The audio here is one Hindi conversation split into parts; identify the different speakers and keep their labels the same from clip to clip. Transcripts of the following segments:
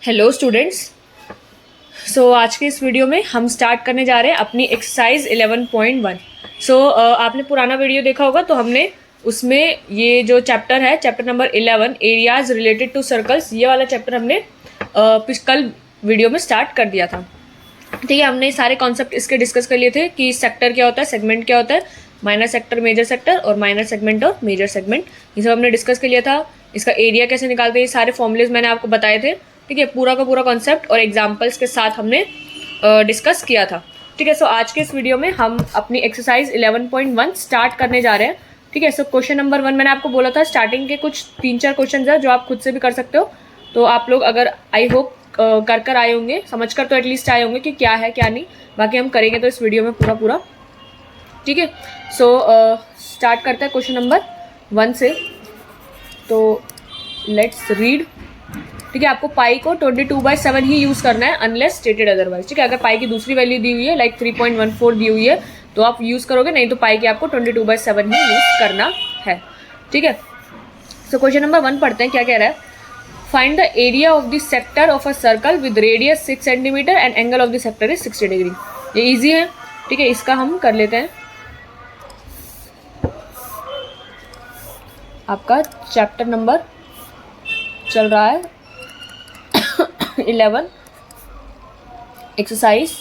Speaker 1: Hello students. आज के इस वीडियो में हम स्टार्ट करने जा रहे हैं अपनी एक्सरसाइज 11.1। आपने पुराना वीडियो देखा होगा, तो हमने उसमें ये जो चैप्टर है, chapter number 11 areas related to circles, ये वाला चैप्टर हमने कल वीडियो में स्टार्ट कर दिया था। ठीक है, हमने सारे कॉन्सेप्ट इसके डिस्कस कर लिए थे कि सेक्टर क्या होता है, सेगमेंट क्या होता है, माइनर सेक्टर, मेजर सेक्टर और माइनर सेगमेंट और मेजर सेगमेंट, ये सब हमने डिस्कस कर लिया था। इसका एरिया कैसे निकालते हैं, ये सारे फॉर्मूलेज मैंने आपको बताए थे। ठीक है, पूरा का पूरा कॉन्सेप्ट और एग्जाम्पल्स के साथ हमने डिस्कस किया था। ठीक है, आज के इस वीडियो में हम अपनी एक्सरसाइज 11.1 स्टार्ट करने जा रहे हैं। ठीक है, क्वेश्चन नंबर 1 मैंने आपको बोला था स्टार्टिंग के कुछ 3-4 क्वेश्चन है जो आप खुद से भी कर सकते हो। तो आप लोग अगर आई होप कर आए होंगे, समझ कर तो एटलीस्ट आए होंगे कि क्या है क्या नहीं। बाकी हम करेंगे तो इस वीडियो में पूरा। ठीक है, स्टार्ट करते हैं क्वेश्चन नंबर 1 से। तो लेट्स रीड। ठीक है, आपको पाई को 22/7 ही यूज़ करना है अनलेस स्टेटेड अदरवाइज। ठीक है, अगर पाई की दूसरी वैल्यू दी हुई है लाइक 3.14 दी हुई है तो आप यूज़ करोगे, नहीं तो पाई की आपको 22/7 ही यूज़ करना है। ठीक है, क्वेश्चन नंबर 1 पढ़ते हैं, क्या कह रहा है। Find the area of the sector of a circle with radius 6 centimetre and angle of the sector is 60 degree. ये इजी है। ठीक है, इसका हम कर लेते हैं। आपका चैप्टर नंबर चल रहा है 11 एक्सरसाइज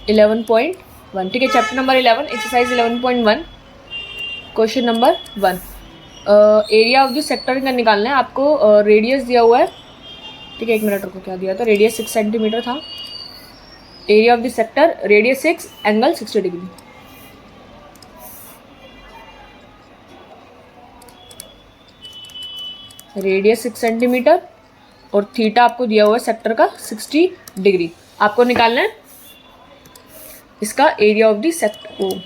Speaker 1: 11.1। ठीक है, chapter number 11 exercise 11.1 question number 1। Area of the sector का निकालना है आपको। रेडियस दिया हुआ है। ठीक है, 1 मिनट रुको, क्या दिया था, रेडियस 6 सेंटीमीटर था। Area of the sector radius 6, angle 60 degree. Radius 6 centimetre और थीटा आपको दिया हुआ है सेक्टर का 60 डिग्री। आपको निकालना है इसका एरिया ऑफ द सेक्टर।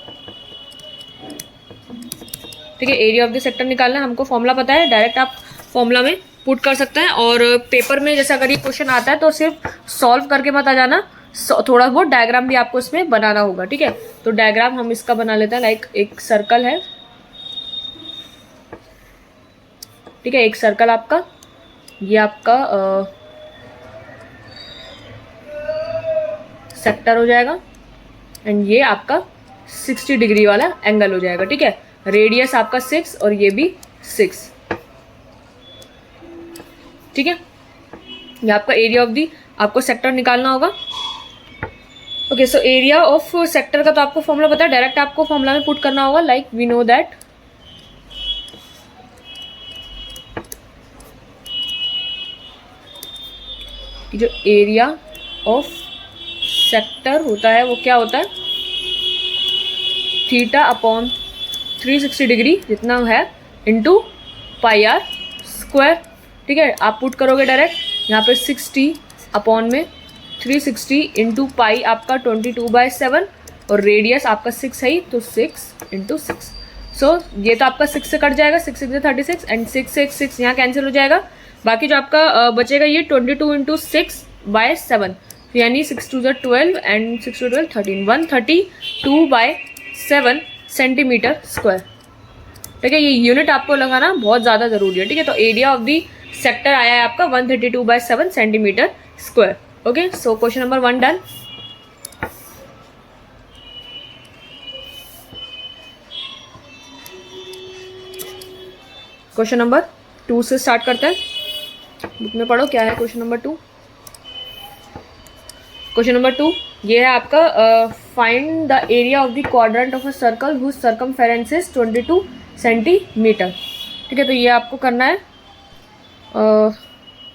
Speaker 1: ठीक है, एरिया ऑफ द सेक्टर निकालना है हमको। फॉर्मूला पता है, डायरेक्ट आप फॉर्मूला में पुट कर सकते हैं। और पेपर में जैसे अगर ये क्वेश्चन आता है तो सिर्फ सॉल्व करके मत आ जाना, थोड़ा बहुत डायग्राम भी आपको इसमें बनाना होगा। ठीक है, तो डायग्राम हम इसका बना लेते हैं। लाइक एक सर्कल है। ठीक है, एक सर्कल आपका, ये आपका सेक्टर हो जाएगा एंड ये आपका 60 डिग्री वाला एंगल हो जाएगा। ठीक है, रेडियस आपका 6 और ये भी 6। ठीक है, ये आपका एरिया ऑफ दी आपको सेक्टर निकालना होगा। Okay, so area of sector का तो आपको फॉर्मूला पता है, डायरेक्ट आपको फॉर्मूला में पुट करना होगा। लाइक वी नो दैट जो एरिया ऑफ सेक्टर होता है वो क्या होता है, थीटा अपॉन 360 डिग्री जितना है इंटू पाई आर स्क्वायर। ठीक है, आप पुट करोगे डायरेक्ट यहाँ पे 60 अपॉन में 360 इंटू पाई आपका 22/7 और रेडियस आपका 6 है ही तो 6 इंटू 6। ये तो आपका 6 से कट जाएगा, 6 6 36 एंड 6 यहाँ कैंसिल हो जाएगा। बाकी जो आपका बचेगा ये 22 इंटू 6/7, यानी 6 2 12 एंड 6 2 12 13, 132/7 सेंटीमीटर स्क्वायर। ठीक है, ये यूनिट आपको लगाना बहुत ज़्यादा ज़रूरी है। ठीक है, तो एरिया ऑफ दी सेक्टर आया है आपका 132/7 सेंटीमीटर स्क्वायर। ओके, सो question number 1 done. Question number 2 से स्टार्ट करते हैं। बुक में पढ़ो क्या है क्वेश्चन नंबर 2। क्वेश्चन नंबर 2 ये है आपका find the area of the quadrant of a circle whose circumference is 22 centimetre. ठीक है, तो ये आपको करना है।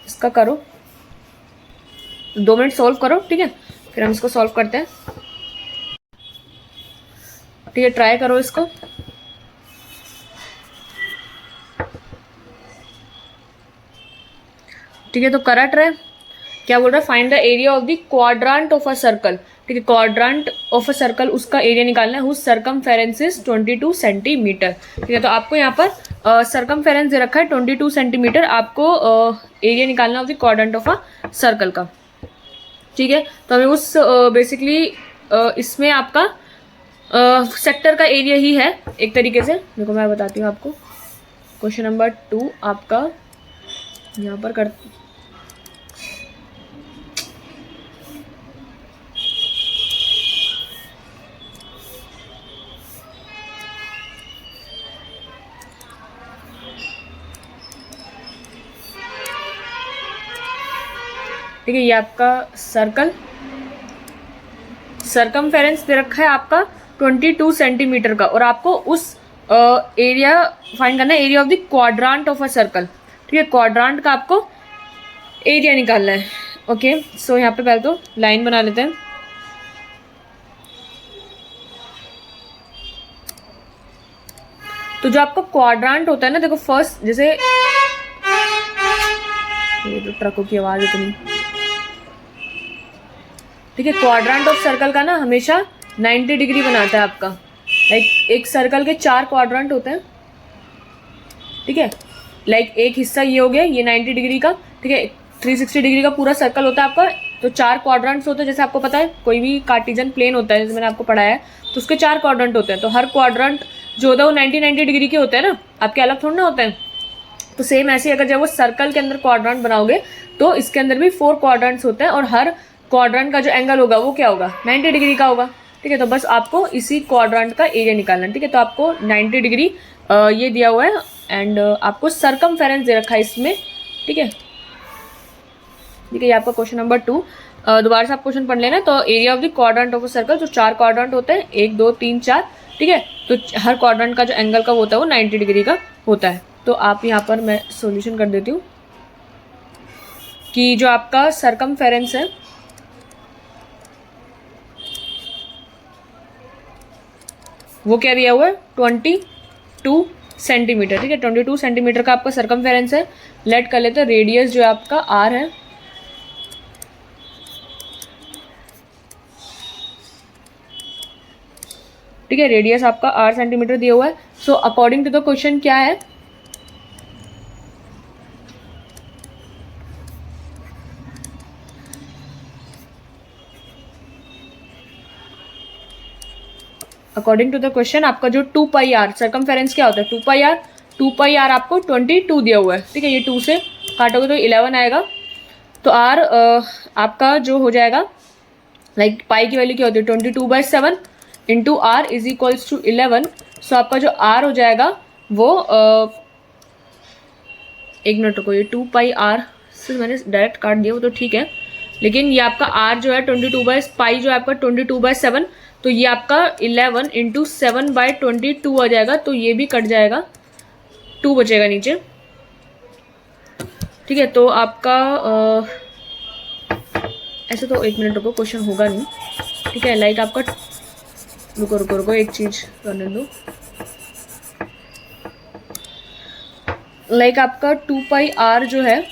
Speaker 1: इसका करो 2 मिनट सॉल्व करो। ठीक है, फिर हम इसको सॉल्व करते हैं। ठीक है, ट्राई करो इसको। ठीक है, तो करेक्ट है। क्या बोल रहा है, find the area of the quadrant of a circle. ठीक है, क्वाड्रेंट ऑफ अ सर्कल उसका एरिया निकालना है हुज सर्कमफेरेंस इज 22 सेंटीमीटर। ठीक है, तो आपको यहाँ पर सर्कमफेरेंस दे रखा है 22 सेंटीमीटर, आपको एरिया निकालना of the quadrant of a circle का। ठीक है, तो हमें उस बेसिकली इसमें आपका सेक्टर का एरिया ही है एक तरीके से। देखो मैं बताती हूँ आपको। क्वेश्चन नंबर 2 आपका यहाँ पर कर ठीक है, ये आपका सर्कल, सरकमफेरेंस दे रखा है आपका 22 सेंटीमीटर का, और आपको उस एरिया फाइंड करना है, area of the quadrant of a circle. ठीक है, क्वाड्रांट का आपको एरिया निकालना है। ओके, सो यहाँ पे पहले तो लाइन बना लेते हैं। तो जो आपका क्वाड्रांट होता है ना, देखो फर्स्ट, जैसे ये जो ट्रकों की आवाज इतनी, ठीक है, क्वाड्रांट ऑफ सर्कल का ना हमेशा 90 डिग्री बनाता है आपका। लाइक एक सर्कल के 4 क्वाड्रांट होते हैं। ठीक है, लाइक एक हिस्सा ये हो गया, ये 90 डिग्री का। ठीक है, 360 डिग्री का पूरा सर्कल होता है आपका, तो 4 क्वाड्रांट्स होते हैं। जैसे आपको पता है कोई भी कार्टिजन प्लेन होता है, जैसे मैंने आपको पढ़ाया है, तो उसके 4 क्वाड्रांट होते हैं। तो हर क्वाड्रांट जो होता है वो 90 डिग्री के होते हैं ना, आपके अलग थोड़ा ना होते हैं। तो सेम ऐसे अगर जब वो सर्कल के अंदर क्वाड्रांट बनाओगे तो इसके अंदर भी 4 क्वाड्रांट्स होते हैं, और हर क्वाड्रांट का जो एंगल होगा वो क्या होगा, 90 डिग्री का होगा। ठीक है, तो बस आपको इसी क्वाड्रांट का एरिया निकालना है। ठीक है, तो आपको 90 डिग्री ये दिया हुआ है, एंड आपको सरकमफेरेंस दे रखा है इसमें। ठीक है, ठीक है, ये आपका क्वेश्चन नंबर 2। दोबारा से आप क्वेश्चन पढ़ लेना। तो area of the quadrant of a circle, जो 4 क्वाड्रांट होते हैं, 1 2 3 4। ठीक है, तो हर क्वाड्रांट का जो एंगल का होता है वो 90 डिग्री का होता है। तो आप यहाँ पर मैं सॉल्यूशन कर देती हूँ कि जो आपका सरकमफेरेंस है वो क्या दिया हुआ है, 22 सेंटीमीटर। ठीक है, 22 सेंटीमीटर का आपका सरकमफेरेंस है। लेट कर लेते हैं रेडियस जो है आपका आर है। ठीक है, रेडियस आपका 8 सेंटीमीटर दिया हुआ है। So according to the question क्या है, अकॉर्डिंग टू द क्वेश्चन आपका जो 2 पाई आर सरकमफेरेंस क्या होता है, 2 पाई आर आपको 22 दिया हुआ है। ठीक है, ये 2 से काटोगे तो 11 आएगा। तो आर आपका जो हो जाएगा, लाइक पाई की वैल्यू क्या होती है, 22/7 into r is equals to 11। So आपका जो आर हो जाएगा वो एक मिनट रुको, ये 2 पाई आर से मैंने डायरेक्ट काट दिया, वो तो ठीक है, लेकिन ये आपका आर जो है 22/पाई जो है आपका 22/7, तो ये आपका 11 इंटू 7/22 आ जाएगा। तो ये भी कट जाएगा, 2 बचेगा नीचे। ठीक है, तो आपका ऐसे तो एक मिनट रुको, क्वेश्चन होगा नहीं। ठीक है, लाइक आपका रुको रुको रुको एक चीज करने दो। लाइक आपका 2 पाई आर जो है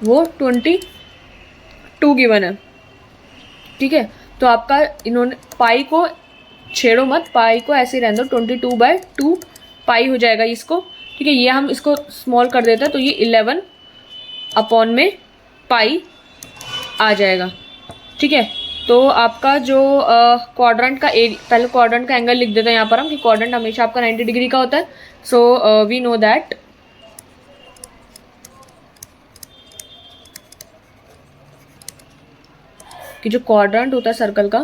Speaker 1: वो 22 गिवन है। ठीक है, तो आपका इन्होंने पाई को छेड़ो मत, पाई को ऐसे ही रहने दो, 22/2 पाई हो जाएगा इसको। ठीक है, ये हम इसको स्मॉल कर देते हैं, तो ये 11 अपॉन में पाई आ जाएगा। ठीक है, तो आपका जो क्वाड्रेंट का पहले क्वाड्रेंट का एंगल लिख देते हैं यहाँ पर हम, कि क्वाड्रेंट हमेशा आपका 90 डिग्री का होता है। सो वी नो दैट कि जो क्वाड्रेंट होता है सर्कल का,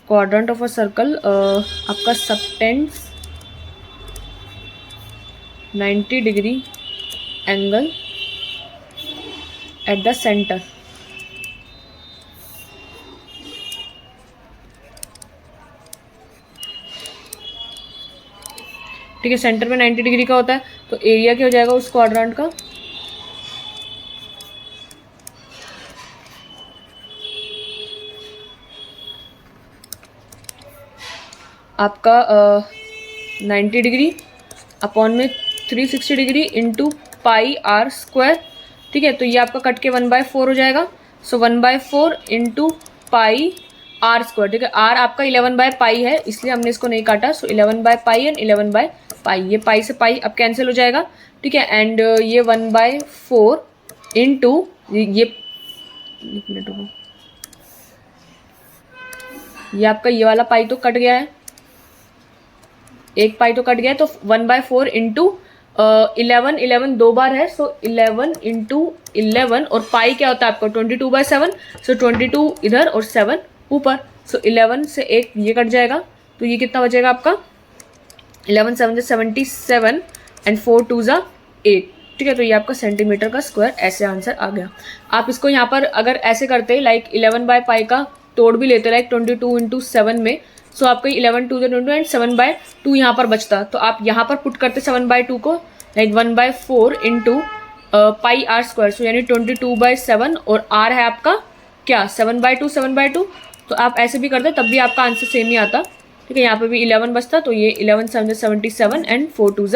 Speaker 1: क्वाड्रेंट ऑफ अ सर्कल आपका subtends 90 degree angle at the centre. ठीक है, सेंटर में 90 डिग्री का होता है, तो एरिया क्या हो जाएगा उस क्वाड्रेंट का, आपका 90 डिग्री अपॉन में 360 degree into pi are square. ठीक है, तो ये आपका कट के 1/4 हो जाएगा। सो 1/4 इंटू पाई आर स्क्वायर। ठीक है, आर आपका 11/पाई है, इसलिए हमने इसको नहीं काटा। सो 11/पाई एंड 11/पाई, ये पाई से पाई अब कैंसिल हो जाएगा। ठीक है, एंड ये 1/4 इंटू ये एक मिनट रुको, ये आपका ये वाला पाई तो कट गया है, एक पाई तो कट गया है, तो 1/4 इंटू 11 2 बार है। सो 11 इंटू 11, और पाई क्या होता है आपका 22/7। सो 22 इधर और 7 ऊपर। सो 11 से एक ये कट जाएगा, तो ये कितना बचेगा आपका, 11 7 77 एंड 4 2 8। ठीक है, तो ये आपका सेंटीमीटर का स्क्वायर ऐसे आंसर आ गया। आप इसको यहाँ पर अगर ऐसे करते लाइक 11/π का तोड़ भी लेते लाइक 22 × 7 में, सो आपका 11 2 22 एंड 7/2 यहाँ पर बचता। तो आप यहाँ पर पुट करते 7/2 को लाइक 1/4 × πr², सो यानी 22/7 और r है आपका क्या 7/2 7/2। तो आप ऐसे भी करते तब भी आपका आंसर सेम ही आता। ठीक है, यहाँ पे भी 11 बचता, तो ये 11 7 77 एंड 4 2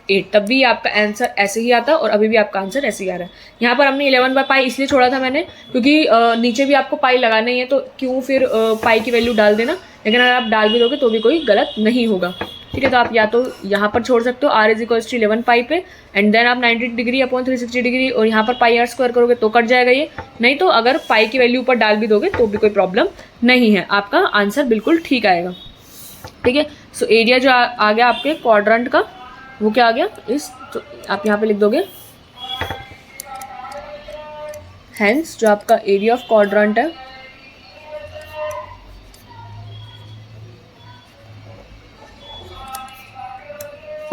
Speaker 1: 8, तब भी आपका आंसर ऐसे ही आता और अभी भी आपका आंसर ऐसे ही आ रहा है। यहाँ पर हमने 11/π इसलिए छोड़ा था मैंने क्योंकि नीचे भी आपको पाई लगाना ही है, तो क्यों फिर पाई की वैल्यू डाल देना, लेकिन अगर आप डाल भी दोगे तो भी कोई गलत नहीं होगा। ठीक है, तो आप या तो यहाँ पर छोड़ सकते हो r = 11π पे एंड देन आप 90 डिग्री अपॉन 360 डिग्री और यहाँ पर πr² करोगे तो कट जाएगा ये। नहीं तो अगर पाई की वैल्यू ऊपर डाल भी दोगे तो भी कोई प्रॉब्लम नहीं है, आपका आंसर बिल्कुल ठीक आएगा। ठीक है, सो एरिया जो आ गया आपके क्वाड्रेंट का वो क्या आ गया, इस तो आप यहाँ पे लिख दोगे हेंस जो आपका एरिया ऑफ क्वाड्रेंट है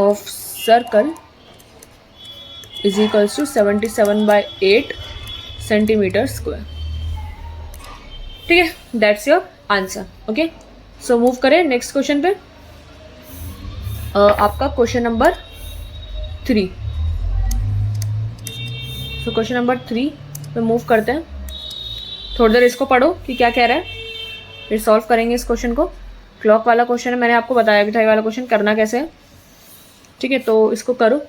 Speaker 1: of circle is equals to 77/8 centimetre square. ठीक है, that's your answer. Okay, so move करें नेक्स्ट क्वेश्चन पे। आपका question number 3। So question number 3 पे मूव करते हैं। थोड़ी देर इसको पढ़ो कि क्या कह रहा है, फिर सॉल्व करेंगे इस क्वेश्चन को। क्लॉक वाला क्वेश्चन है, मैंने आपको बताया भी था ये वाला क्वेश्चन करना कैसे है। ठीक है, तो इसको करो।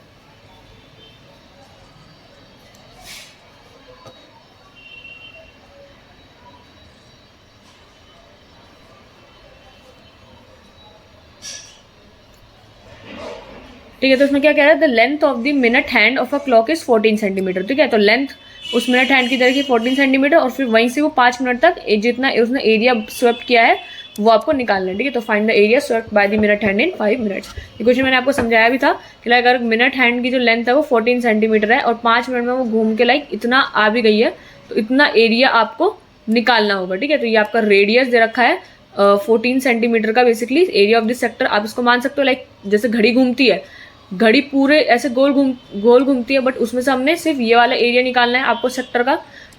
Speaker 1: ठीक है, तो इसमें क्या कह रहा है, the length of the minute hand of a clock is 14 centimetre. ठीक है, तो लेंथ उस मिनट हैंड की तरह की 14 सेंटीमीटर और फिर वहीं से वो 5 मिनट तक जितना उसने एरिया स्वेप्ट किया है वो आपको निकालना है। ठीक है, तो find the area swept by the minute hand in 5 minutes. ये क्वेश्चन मैंने आपको समझाया भी था कि लाइक अगर मिनट हैंड की जो लेंथ है वो 14 सेंटीमीटर है और 5 मिनट में वो घूम के लाइक इतना आ भी गई है, तो इतना एरिया आपको निकालना होगा। ठीक है, तो ये आपका रेडियस दे रखा है 14 सेंटीमीटर का basically area of this sector. आप इसको मान सकते हो लाइक जैसे घड़ी घूमती है, घड़ी पूरे ऐसे गोल घूमती है, बट उसमें से हमने सिर्फ ये वाला एरिया निकालना है आपको सेक्टर का।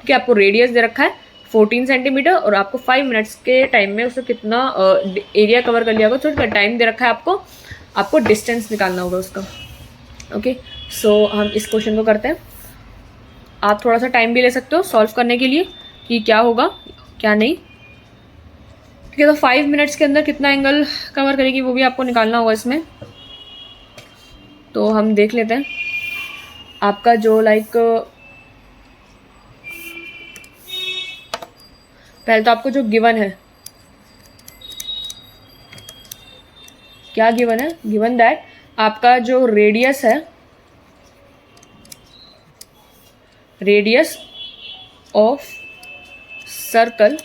Speaker 1: कि आपको रेडियस दे रखा है 14 सेंटीमीटर और आपको 5 मिनट्स के टाइम में उससे कितना एरिया कवर कर लिया होगा, तो टाइम दे रखा है आपको डिस्टेंस निकालना होगा उसका। ओके, सो हम इस क्वेश्चन को करते हैं। आप थोड़ा सा टाइम भी ले सकते हो सॉल्व करने के लिए कि क्या होगा क्या नहीं। ठीक है, तो 5 मिनट्स के अंदर कितना एंगल कवर करेगी वो भी आपको निकालना होगा इसमें। तो हम देख लेते हैं आपका जो लाइक पहले तो आपको जो गिवन है, क्या गिवन है, गिवन दैट आपका जो रेडियस है, रेडियस ऑफ सर्कल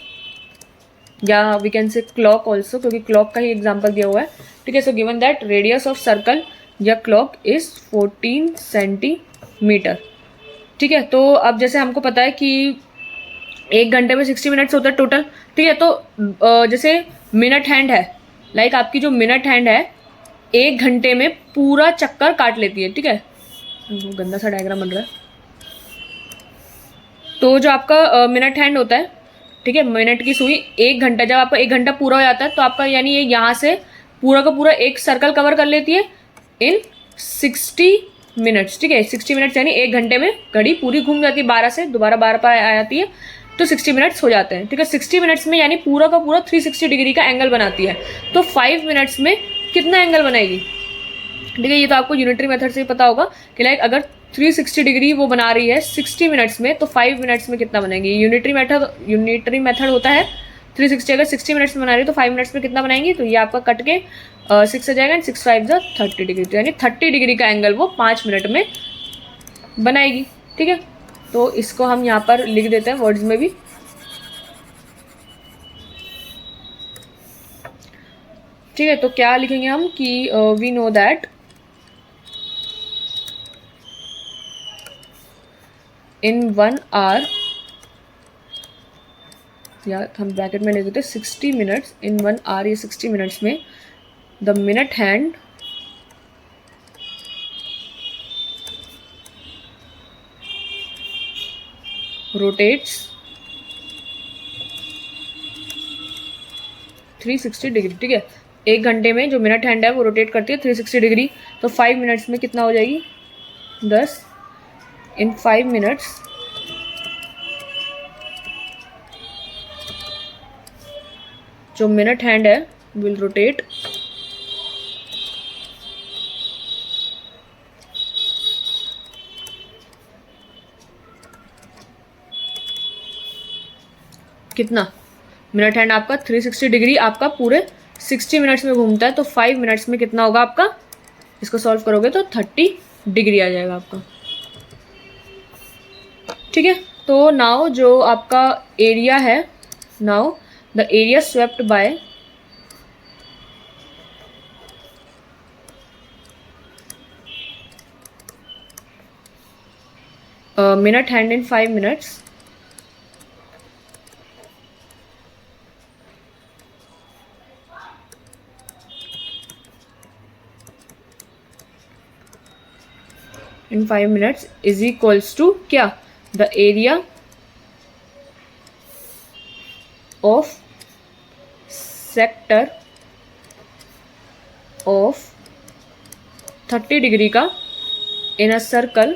Speaker 1: या we can say clock also, क्योंकि क्लॉक का ही एग्जांपल दिया हुआ है। ठीक है, so given that radius of circle या क्लॉक इज 14 सेंटीमीटर। ठीक है, तो अब जैसे हमको पता है कि 1 घंटे में 60 मिनट्स होता है टोटल। ठीक है, तो जैसे मिनट हैंड है, लाइक आपकी जो मिनट हैंड है 1 घंटे में पूरा चक्कर काट लेती है। ठीक है, गंदा सा डायग्राम बन रहा है। तो जो आपका मिनट हैंड होता है, ठीक है, मिनट की सुई 1 घंटा, जब आपका 1 घंटा पूरा हो जाता है तो आपका यानी ये यहाँ से पूरा का पूरा एक सर्कल कवर कर लेती है इन 60 मिनट्स। ठीक है, 60 मिनट्स यानी 1 घंटे में घड़ी पूरी घूम जाती है 12 से, दोबारा 12 पर आ जाती है, तो 60 मिनट्स हो जाते हैं। ठीक है, 60 मिनट्स में यानी पूरा का पूरा 360 डिग्री का एंगल बनाती है। तो 5 मिनट्स में कितना एंगल बनाएगी। ठीक है, ये तो आपको यूनिटरी मेथड से ही पता होगा कि लाइक अगर 360 डिग्री वो बना रही है 60 मिनट्स में, तो 5 मिनट्स में कितना बनेगी। यूनिटरी मेथड होता है 360, अगर 60 मिनट्स में बना रही है तो 5 मिनट्स में कितना बनाएंगी। तो ये आपका कट के 6 आ जाएगा एंड 6 5 30 डिग्री, तो यानी 30 डिग्री का एंगल वो 5 मिनट में बनाएगी। ठीक है, तो इसको हम यहाँ पर लिख देते हैं वर्ड्स में भी। ठीक है, तो क्या लिखेंगे हम कि we know that in 1 hour, या हम ब्रैकेट में लिख देते 60 मिनट्स, इन 1 आवर या 60 मिनट्स में the minute hand rotates 360 degree. ठीक है, 1 घंटे में जो मिनट हैंड है वो रोटेट करती है 360 डिग्री। तो 5 मिनट्स में कितना हो जाएगी 10। इन 5 मिनट्स जो मिनट हैंड है विल रोटेट 360 डिग्री आपका पूरे 60 मिनट्स में घूमता है। तो 5 मिनट्स में कितना होगा आपका, इसको सॉल्व करोगे तो 30 डिग्री आ जाएगा आपका। ठीक है, तो नाउ जो आपका एरिया है, now the area swept by minute hand in 5 minutes in 5 minutes is equals to क्या, the area of sector of 30 degree का in a circle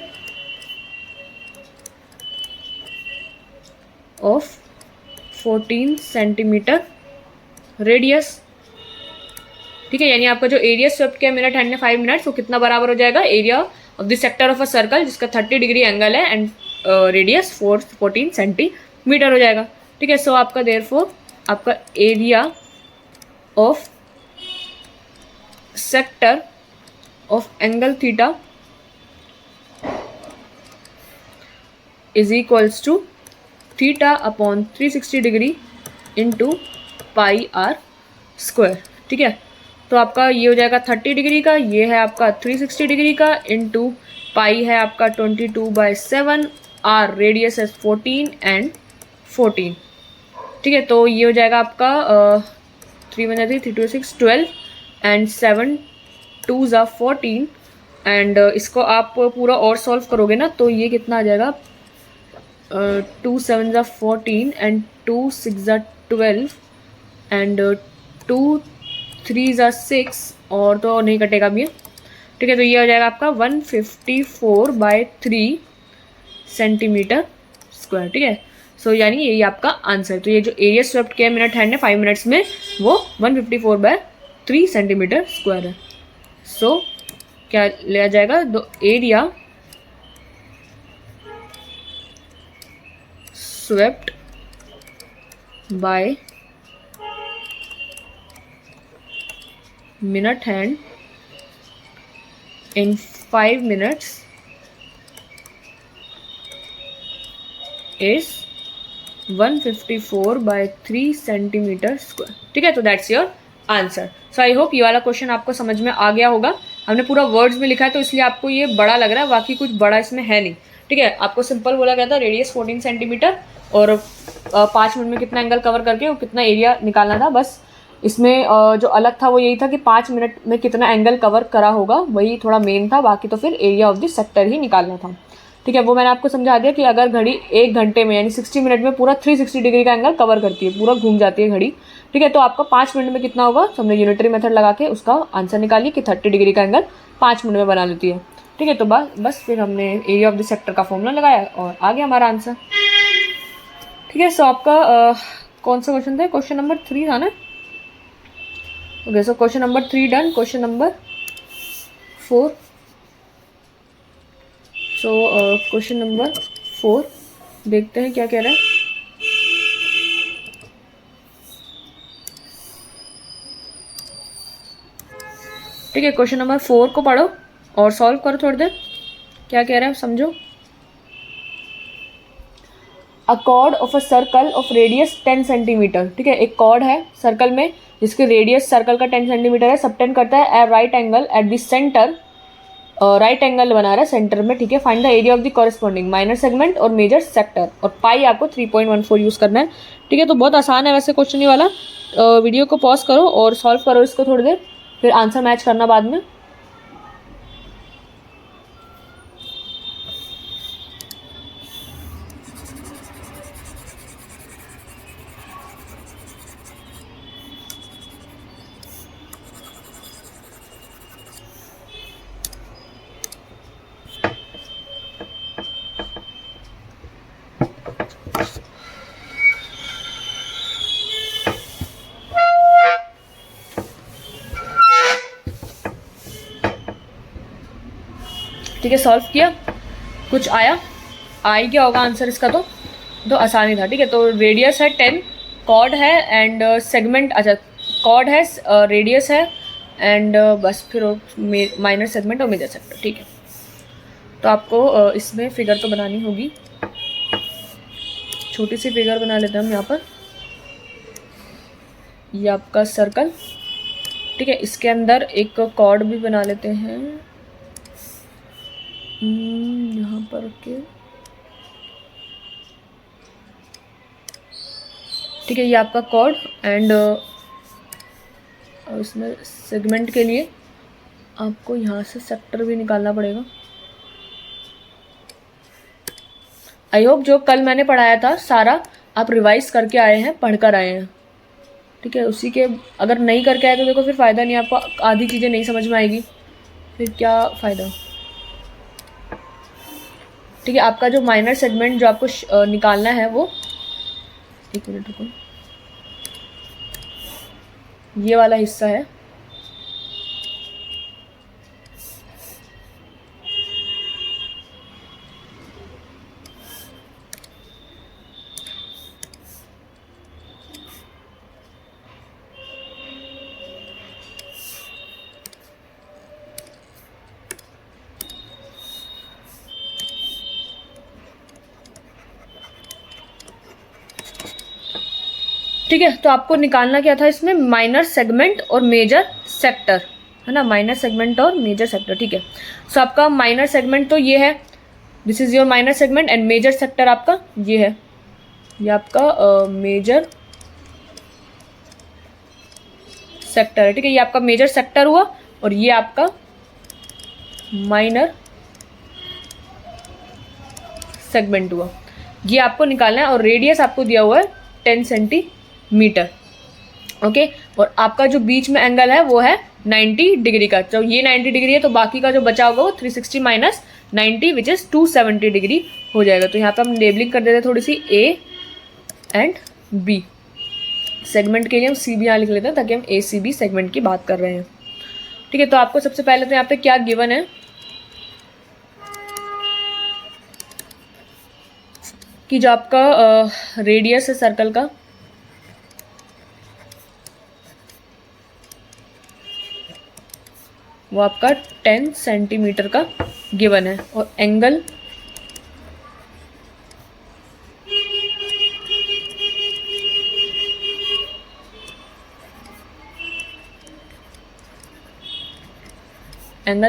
Speaker 1: of 14 centimetre radius. ठीक है, यानी आपका जो एरिया स्वेप्ट किया मिनट हैंड ने 5 मिनट्स, वो कितना बराबर हो जाएगा, area of the sector of a circle जिसका 30 डिग्री एंगल है एंड रेडियस 14 सेंटीमीटर हो जाएगा। ठीक है, सो आपका देयरफॉर आपका area of sector of angle theta is equals to theta upon 360 degree into pi are square. ठीक है, तो आपका ये हो जाएगा 30 डिग्री का, ये है आपका 360 डिग्री का, इंटू पाई है आपका 22/7, आर रेडियस है 14 एंड 14। ठीक है, तो ये हो जाएगा आपका 3 1 3 3 2 6 12 एंड 7 2 14 एंड इसको आप पूरा और सॉल्व करोगे ना तो ये कितना आ जाएगा 2 7 14 एंड 2 6 12 एंड 2 3 6 और तो नहीं कटेगा अब ये। ठीक है, तो ये हो जाएगा आपका 154/3 सेंटीमीटर स्क्वायर। ठीक है, सो यानी यही आपका आंसर। तो ये जो एरिया स्वेप्ट किया मिनट हैंड ने 5 मिनट्स में वो 154/3 सेंटीमीटर स्क्वायर है। सो क्या लिया जाएगा, the area swept by minute hand in 5 minutes is 154/3 centimetre square. ठीक है, तो that's your answer. So I hope ये वाला क्वेश्चन आपको समझ में आ गया होगा। हमने पूरा वर्ड्स में लिखा है तो इसलिए आपको ये बड़ा लग रहा है, बाकी कुछ बड़ा इसमें है नहीं। ठीक है, आपको सिंपल बोला गया था रेडियस 14 सेंटीमीटर और 5 मिनट में कितना एंगल कवर करके वो कितना एरिया निकालना था। बस इसमें जो अलग था वो यही था कि 5 मिनट में कितना एंगल कवर करा होगा, वही थोड़ा मेन था। बाकी तो फिर एरिया ऑफ द सेक्टर ही निकालना था। ठीक है, वो मैंने आपको समझा दिया कि अगर घड़ी 1 घंटे में यानी 60 मिनट में पूरा 360 डिग्री का एंगल कवर करती है, पूरा घूम जाती है घड़ी। ठीक है, तो आपका 5 मिनट में कितना होगा, तो हमने यूनिटरी मेथड लगा के उसका आंसर निकालिए कि 30 डिग्री का एंगल 5 मिनट में बना लेती है। ठीक है, तो बस फिर हमने एरिया ऑफ द सेक्टर का फॉर्मूला लगाया और आ गया हमारा आंसर। ठीक है, सो आपका कौन सा क्वेश्चन था, क्वेश्चन नंबर 3 था ना। ओके, सो question number 3 done. Question number 4, सो क्वेश्चन नंबर 4 देखते हैं क्या कह रहा है। ठीक है, क्वेश्चन नंबर 4 को पढ़ो और सॉल्व करो थोड़ी देर, क्या कह रहा है समझो। अ chord of a circle of radius 10 centimetre. ठीक है, एक कॉर्ड है सर्कल में जिसके रेडियस सर्कल का 10 सेंटीमीटर है, सबटेंड करता है a right angle at the centre, right angle बना रहा है सेंटर में। ठीक है, find the area of the corresponding minor segment और मेजर सेक्टर, और पाई आपको 3.14 यूज़ करना है। ठीक है, तो बहुत आसान है वैसे क्वेश्चन ये वाला। वीडियो को पॉज करो और सॉल्व करो इसको थोड़ी देर, फिर आंसर मैच करना बाद में। ठीक है, सॉल्व किया, कुछ आया, आई क्या होगा आंसर इसका, तो आसानी था। ठीक है, तो रेडियस है 10, कॉर्ड है एंड सेगमेंट, अच्छा कॉर्ड है, रेडियस है एंड बस फिर माइनर सेगमेंट और मेजर सेक्टर। ठीक है, तो आपको इसमें फिगर तो बनानी होगी, छोटी सी फिगर बना लेते हैं हम यहाँ पर। ये आपका सर्कल, ठीक है, इसके अंदर एक कॉर्ड भी बना लेते हैं यहाँ पर के। ठीक है, ये आपका कॉर्ड एंड इसमें सेगमेंट के लिए आपको यहाँ से सेक्टर भी निकालना पड़ेगा। आई होप जो कल मैंने पढ़ाया था सारा आप रिवाइज करके आए हैं, पढ़कर आए हैं। ठीक है, उसी के अगर नहीं करके आए तो देखो फिर फ़ायदा नहीं, आपको आधी चीज़ें नहीं समझ में आएगी, फिर क्या फ़ायदा। ठीक है, आपका जो माइनर सेगमेंट जो आपको निकालना है वो, एक मिनट रुको, ये वाला हिस्सा है। ठीक है, तो आपको निकालना क्या था इसमें, माइनर सेगमेंट और मेजर सेक्टर, है ना, माइनर सेगमेंट और मेजर सेक्टर। ठीक है, सो आपका माइनर सेगमेंट तो ये है, this is your minor segment and major sector आपका ये है, ये आपका मेजर सेक्टर है। ठीक है, ये आपका मेजर सेक्टर हुआ और ये आपका माइनर सेगमेंट हुआ, ये आपको निकालना है और रेडियस आपको दिया हुआ है 10 सेंटीमीटर। ओके, और आपका जो बीच में एंगल है वो है 90 डिग्री का, तो ये 90 डिग्री है, तो बाकी का जो बचा होगा वो 360 माइनस 90 विच इज़ 270 डिग्री हो जाएगा। तो यहाँ पे हम लेबलिंग कर देते हैं थोड़ी सी ए एंड बी, सेगमेंट के लिए हम सी भी यहाँ लिख लेते हैं ताकि हम ए सी बी सेगमेंट की बात कर रहे हैं। ठीक है, तो आपको सबसे पहले तो यहाँ पे क्या गिवन है कि जो आपका रेडियस है सर्कल का, वो आपका 10 सेंटीमीटर का गिवन है और angle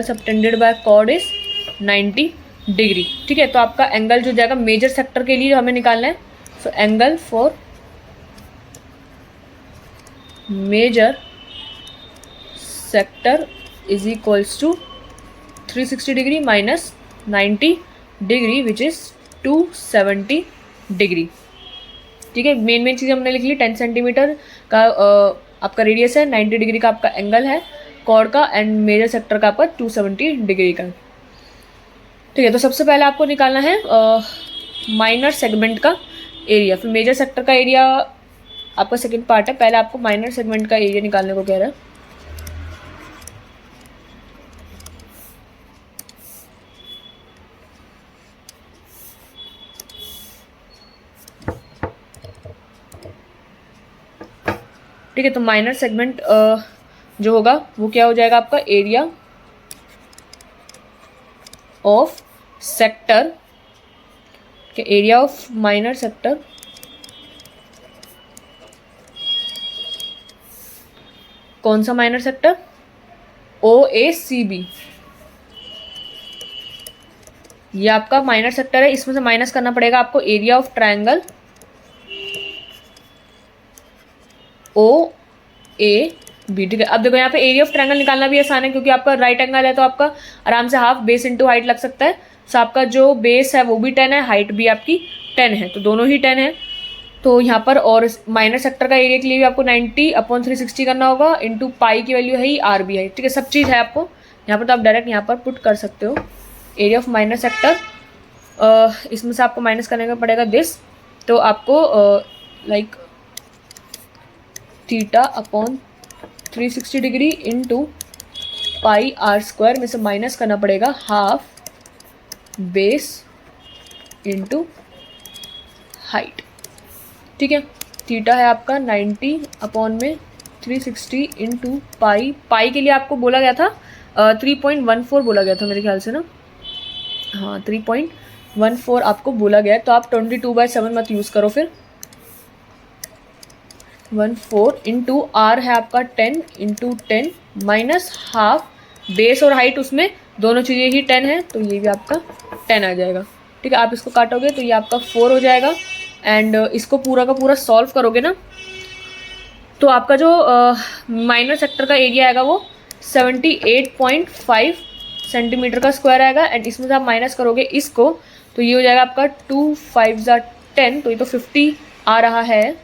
Speaker 1: subtended by chord is 90 degree. ठीक है, तो आपका एंगल जो जाएगा मेजर सेक्टर के लिए जो हमें निकालना है, so angle for major sector is equals to 360 degree minus 90 degree which is 270 degree. ठीक है, मेन चीज़ हमने लिख ली, 10 सेंटीमीटर का आपका रेडियस है, 90 डिग्री का आपका एंगल है कॉर्ड का एंड मेजर सेक्टर का आपका 270 डिग्री का। ठीक है, तो सबसे पहले आपको निकालना है माइनर सेगमेंट का एरिया, फिर मेजर सेक्टर का एरिया आपका सेकंड पार्ट है, पहले आपको माइनर सेगमेंट का एरिया निकालने को कह रहा है। ठीक है, तो माइनर सेगमेंट जो होगा वो क्या हो जाएगा आपका, area of sector, area of minor sector कौन सा माइनर सेक्टर, OACB, ये आपका माइनर सेक्टर है, इसमें से माइनस करना पड़ेगा आपको एरिया ऑफ ट्रायंगल OAB। ठीक है, अब देखो यहाँ पे एरिया ऑफ ट्रायंगल निकालना भी आसान है क्योंकि आपका राइट एंगल है, तो आपका आराम से हाफ बेस इंटू हाइट लग सकता है। सो आपका जो बेस है वो भी 10 है, हाइट भी आपकी 10 है, तो दोनों ही 10 है। तो यहाँ पर और माइनर सेक्टर का एरिया के लिए भी आपको 90/360 करना होगा, इंटू पाई की वैल्यू है ही, आर भी है। ठीक है, सब चीज़ है आपको यहाँ पर, तो आप डायरेक्ट यहाँ पर पुट कर सकते हो एरिया ऑफ माइनर सेक्टर। इसमें से आपको माइनस करने का पड़ेगा दिस, तो आपको लाइक θ/360 डिग्री इंटू पाई r² में से माइनस करना पड़ेगा हाफ बेस इंटू हाइट, ठीक है। थीटा है आपका 90 अपॉन में 360 इंटू पाई। पाई के लिए आपको बोला गया था 3.14 बोला गया था मेरे ख्याल से ना, हाँ 3.14 आपको बोला गया है। तो आप 22/7 मत यूज़ करो, फिर 14 इंटू आर है आपका 10 इंटू 10 माइनस हाफ, बेस और हाइट उसमें दोनों चीज़ें ही 10 है, तो ये भी आपका 10 आ जाएगा, ठीक है। आप इसको काटोगे तो ये आपका 4 हो जाएगा। एंड इसको पूरा का पूरा सॉल्व करोगे ना, तो आपका जो माइनर सेक्टर का एरिया आएगा वो 78.5 सेंटीमीटर का स्क्वायर आएगा। एंड इसमें से आप माइनस करोगे इसको, तो ये हो जाएगा आपका 2 5 ज़ा 10, तो ये तो 50 आ रहा है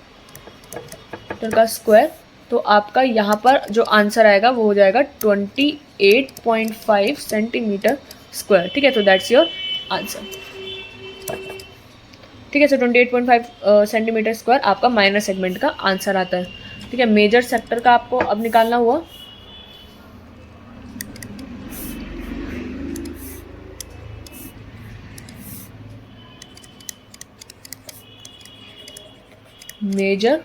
Speaker 1: का स्क्वायर। तो आपका यहाँ पर जो आंसर आएगा वो हो जाएगा 28.5 सेंटीमीटर स्क्वायर, ठीक है। तो दैट्स योर आंसर, ठीक है। सो 28.5 सेंटीमीटर स्क्वायर आपका माइनर सेगमेंट का आंसर आता है, ठीक है। मेजर सेक्टर का आपको अब निकालना हुआ, मेजर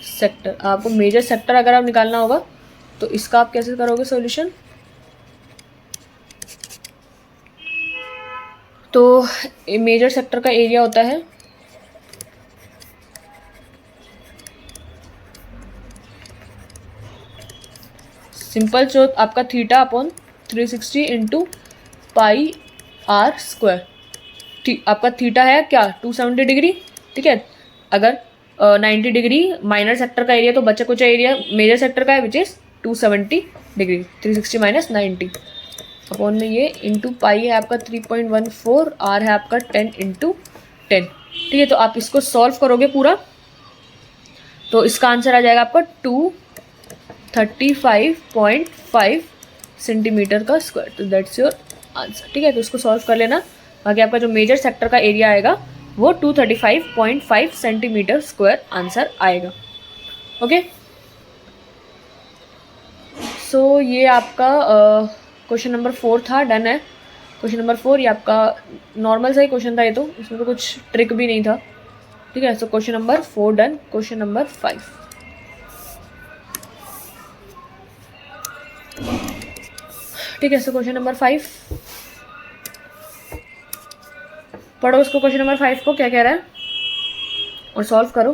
Speaker 1: सेक्टर, आपको मेजर सेक्टर अगर आप निकालना होगा तो इसका आप कैसे करोगे सॉल्यूशन। तो मेजर सेक्टर का एरिया होता है सिंपल, जो आपका theta upon 360 into pi are square. आपका थीटा है क्या 270 डिग्री, ठीक है। अगर 90 डिग्री माइनर सेक्टर का एरिया, तो बचा कुछ एरिया मेजर सेक्टर का है which is 270 degree, 360 minus 90 upon में ये इंटू पाई है आपका 3.14, आर है आपका 10 इंटू 10, ठीक है। तो आप इसको सॉल्व करोगे पूरा, तो इसका आंसर आ जाएगा आपका 235.5 सेंटीमीटर का स्क्वायर, तो दैट्स योर आंसर, ठीक है। तो इसको सॉल्व कर लेना, बाकी आपका जो मेजर सेक्टर का एरिया आएगा वो 235.5 सेंटीमीटर स्क्वायर आंसर आएगा, ओके। सो ये आपका क्वेश्चन नंबर 4 था, डन है। क्वेश्चन नंबर 4 ये आपका नॉर्मल सा ही क्वेश्चन था, ये तो इसमें तो कुछ ट्रिक भी नहीं था, ठीक है। सो question number 4 done. Question number 5, ठीक है। सो क्वेश्चन नंबर 5 पढ़ो उसको, क्वेश्चन नंबर 5 को क्या कह रहा है और सॉल्व करो।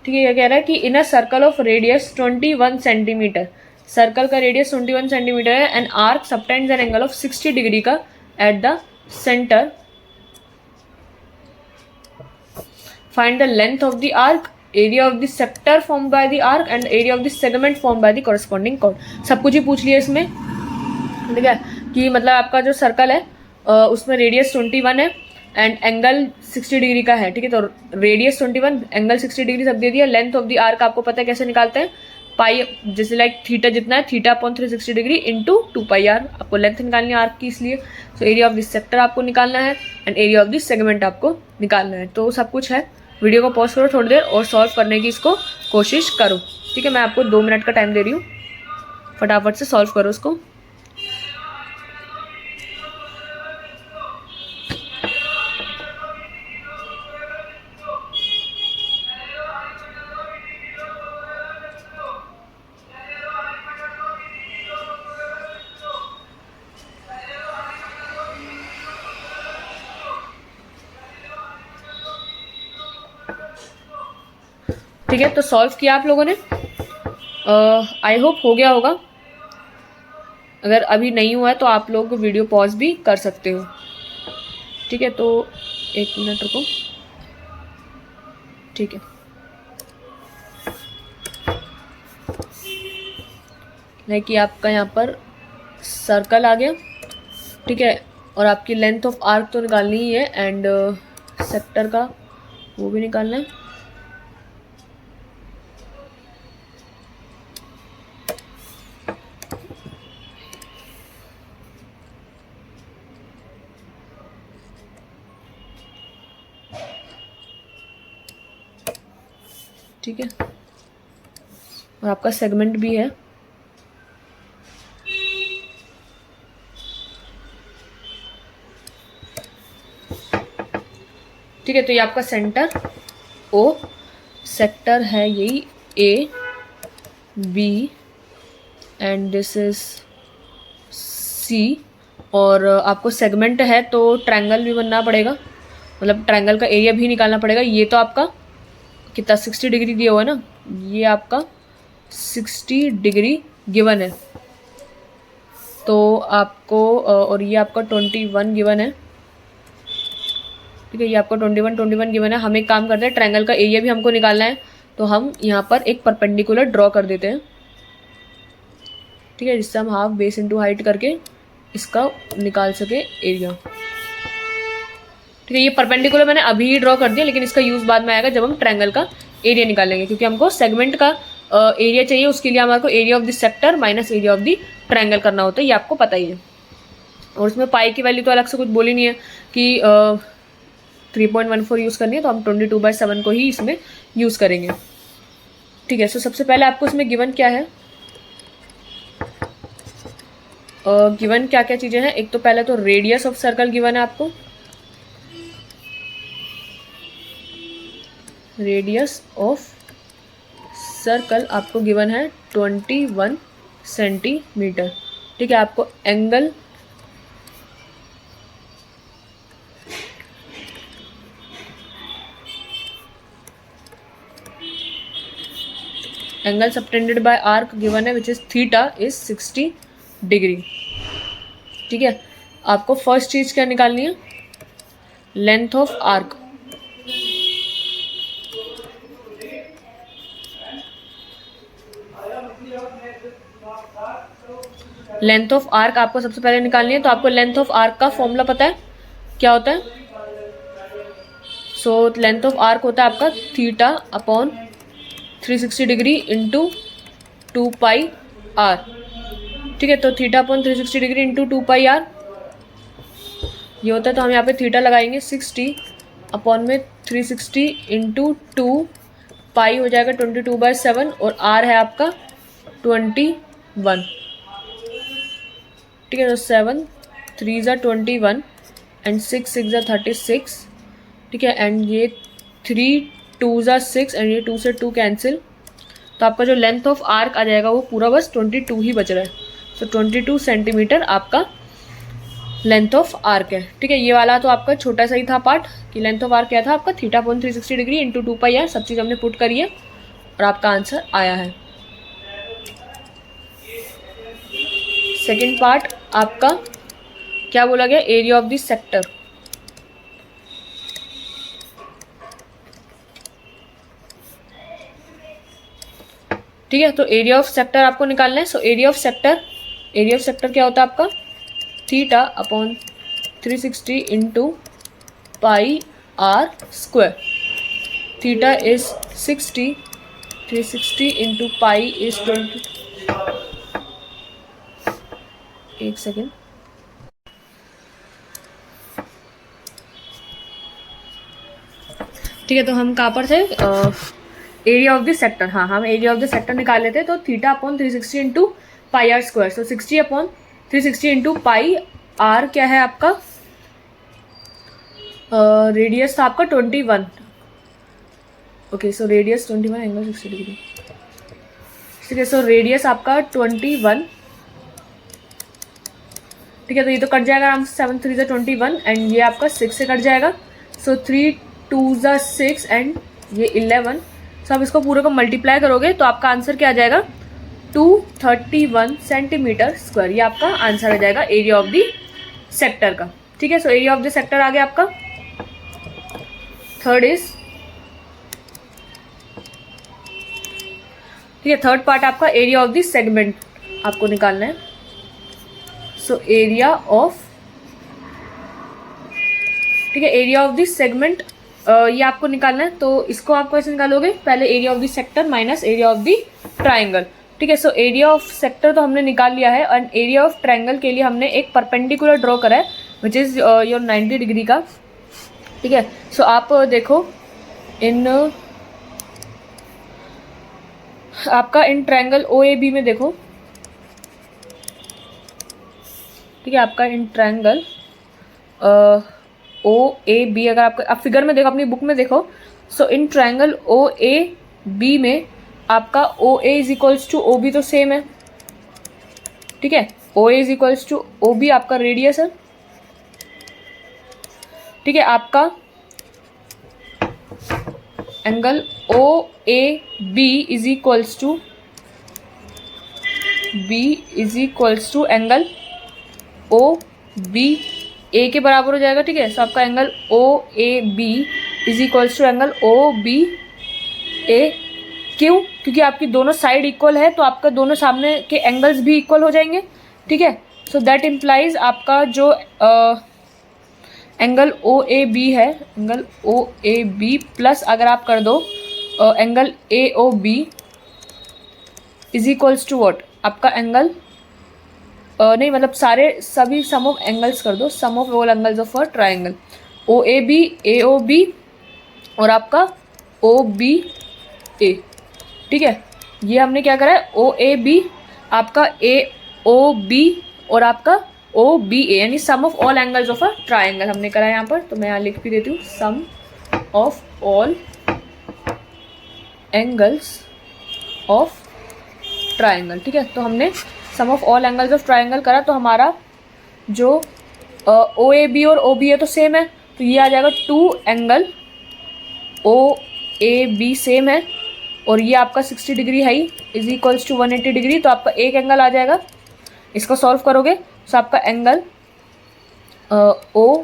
Speaker 1: ठीक है, क्या कह रहा है कि in a circle of radius 21 centimetre, circle का रेडियस 21 सेंटीमीटर है, and arc subtends an angle of 60 degree का at the centre, find the length of the arc, area of the sector form by the arc and area of the segment form by the corresponding chord. सब कुछ ही पूछ लिया इसमें, ठीक है, कि मतलब आपका जो सर्कल है उसमें रेडियस 21 है एंड एंगल 60 डिग्री का है, ठीक है। तो रेडियस 21, एंगल 60 डिग्री सब दे दिया। लेंथ ऑफ द आर्क आपको पता है कैसे निकालते हैं, पाई, जैसे लाइक थीटा जितना है, theta upon 360 degree into 2 pi r, आपको लेंथ निकालनी है आर्क की, इसलिए तो एरिया ऑफ दिस सेक्टर आपको निकालना है and area of this segment आपको निकालना है। तो सब कुछ है, वीडियो को पॉज करो थोड़ी देर और सॉल्व करने की इसको कोशिश करो, ठीक है। मैं आपको 2 मिनट का टाइम दे रही हूँ, फटाफट से सॉल्व करो उसको। ठीक है, तो सॉल्व किया आप लोगों ने, आई होप हो गया होगा। अगर अभी नहीं हुआ है तो आप लोग वीडियो पॉज भी कर सकते हो, ठीक है। तो 1 मिनट रुको, ठीक है। लाइक कि आपका यहाँ पर सर्कल आ गया, ठीक है, और आपकी लेंथ ऑफ आर्क तो निकालनी ही है एंड सेक्टर का वो भी निकालना है। ठीक है, और आपका सेगमेंट भी है। ठीक है, तो ये आपका सेंटर ओ, सेक्टर है यही A B and this is C, और आपको सेगमेंट है तो ट्रायंगल भी बनना पड़ेगा, मतलब ट्रायंगल का एरिया भी निकालना पड़ेगा। ये तो आपका कितना 60 डिग्री दिया हुआ है ना, ये आपका 60 डिग्री गिवन है, तो आपको और ये आपका 21 गिवन है। ठीक है, ये आपको 21 गिवन है। हम एक काम करते हैं, ट्रायंगल का एरिया भी हमको निकालना है, तो हम यहाँ पर एक परपेंडिकुलर ड्रॉ कर देते हैं। ठीक है, जिससे हम हाफ बेस इंटू हाइट करके इसका निकाल सके एरिया। ठीक है, ये परपेंडिकुलर मैंने अभी ही ड्रॉ कर दिया, लेकिन इसका यूज़ बाद में आएगा जब हम ट्रायंगल का एरिया निकालेंगे, क्योंकि हमको सेगमेंट का एरिया चाहिए, उसके लिए हमारे को area of the sector minus area of the triangle करना होता है, ये आपको पता ही है। और उसमें पाई की वैल्यू तो अलग से कुछ बोली नहीं है कि 3.14 यूज़ करनी है, तो हम 22/7 को ही इसमें यूज़ करेंगे। ठीक है, सो सबसे पहले आपको इसमें गिवन क्या है, गिवन क्या क्या चीज़ें हैं। एक तो पहले तो रेडियस ऑफ सर्कल गिवन है आपको, रेडियस ऑफ सर्कल आपको गिवन है 21 सेंटीमीटर। ठीक है, आपको angle subtended by arc given है which is theta is 60 degree. ठीक है, आपको फर्स्ट चीज क्या निकालनी है, length of arc. Length of arc आपको सबसे पहले निकालनी है, तो आपको लेंथ ऑफ आर्क का फॉर्मूला पता है क्या होता है। सो लेंथ ऑफ आर्क होता है आपका theta upon 360 degree into 2 pi R. ठीक है, तो theta upon 360 degree into 2 pi R ये होता है, तो हम यहाँ पे थीटा लगाएंगे 60 अपॉन में 360 इंटू 2 पाई हो जाएगा 22/7, और आर है आपका 21। ठीक है, तो 7 3 ज़ा 21 एंड 6 6 ज़ा 36। ठीक है, एंड ये 3 2 ज़ा 6 एंड ये 2 से 2 कैंसिल, तो आपका जो लेंथ ऑफ आर्क आ जाएगा वो पूरा बस 22 ही बच रहा है। तो 22 सेंटीमीटर आपका लेंथ ऑफ आर्क है। ठीक है, ये वाला तो आपका छोटा सा ही था पार्ट कि लेंथ ऑफ आर्क क्या था आपका, theta upon 360 degree into 2 pi R, सब चीज़ हमने पुट करी है और आपका आंसर आया है। सेकेंड पार्ट आपका क्या बोला गया, एरिया ऑफ द सेक्टर। ठीक है, तो एरिया ऑफ सेक्टर आपको निकालना है। सो एरिया ऑफ सेक्टर क्या होता है आपका, theta upon 360 into pi are square. Theta is 60, 360 into pi is 20। एक सेकेंड, ठीक है, तो हम कहाँ पर थे, एरिया ऑफ द सेक्टर। हाँ, हम एरिया ऑफ द सेक्टर निकाल लेते हैं, तो theta upon 360 into pi are square. So 60 upon 360 into pi R क्या है आपका, रेडियस था आपका 21। Okay, so radius 21 angle 60 degree. ठीक है, सो रेडियस आपका 21। ठीक है, तो ये तो कट जाएगा आराम से, 7 3 ज़ा 21 एंड ये आपका 6 से कट जाएगा। सो 3 2 ज़ा 6 एंड ये 11। सो आप इसको पूरे को मल्टीप्लाई करोगे तो आपका आंसर क्या आ जाएगा, 231 सेंटीमीटर स्क्वायर। ये आपका आंसर आ जाएगा एरिया ऑफ द सेक्टर का। ठीक है, so area of the sector आ गया आपका। थर्ड इज, ठीक है, थर्ड पार्ट आपका एरिया ऑफ द सेगमेंट आपको निकालना है। सो एरिया ऑफ, ठीक है, एरिया ऑफ द सेगमेंट ये आपको निकालना है। तो इसको आप कैसे निकालोगे, पहले area of the sector minus area of the triangle. ठीक है, सो एरिया ऑफ सेक्टर तो हमने निकाल लिया है, और एरिया ऑफ ट्राइंगल के लिए हमने एक परपेंडिकुलर ड्रॉ करा है विच इज़ योर 90 डिग्री का। ठीक है, सो आप देखो इन आपका इन ट्रायंगल ओ ए बी में देखो, ठीक है, आपका इन ट्रायंगल ओ ए बी, अगर आप फिगर में देखो, अपनी बुक में देखो, सो इन ट्रायंगल ओ ए बी में आपका O A is equals to O B तो सेम है, ठीक है, O A is equals to O B आपका रेडियस है, ठीक है। आपका angle O A B is equals to angle O B A के बराबर हो जाएगा, ठीक है। सो आपका angle O A B is equals to angle O B A, क्यों? क्योंकि आपकी दोनों साइड इक्वल है, तो आपका दोनों सामने के एंगल्स भी इक्वल हो जाएंगे, ठीक है। सो दैट इम्प्लाइज आपका जो एंगल ओ ए बी है, angle O A B plus अगर आप कर दो angle A O B is equals to what, आपका एंगल नहीं, मतलब सभी सम ऑफ एंगल्स कर दो, sum of all angles of a triangle, O A B और आपका ओ बी ए, ठीक है। ये हमने क्या करा है, ओ ए बी, आपका ए ओ बी और आपका ओ बी ए, यानी sum of all angles of a triangle हमने करा है यहाँ पर। तो मैं यहाँ लिख भी देती हूँ, sum of all angles of triangle, ठीक है। तो हमने sum of all angles of triangle करा, तो हमारा जो ओ ए बी और ओ बी ए तो सेम है, तो ये आ जाएगा 2 angle O A B same है, और ये आपका 60 डिग्री है इज इक्वल्स टू 180 डिग्री, तो आपका एक एंगल आ जाएगा। इसको सॉल्व करोगे तो आपका angle O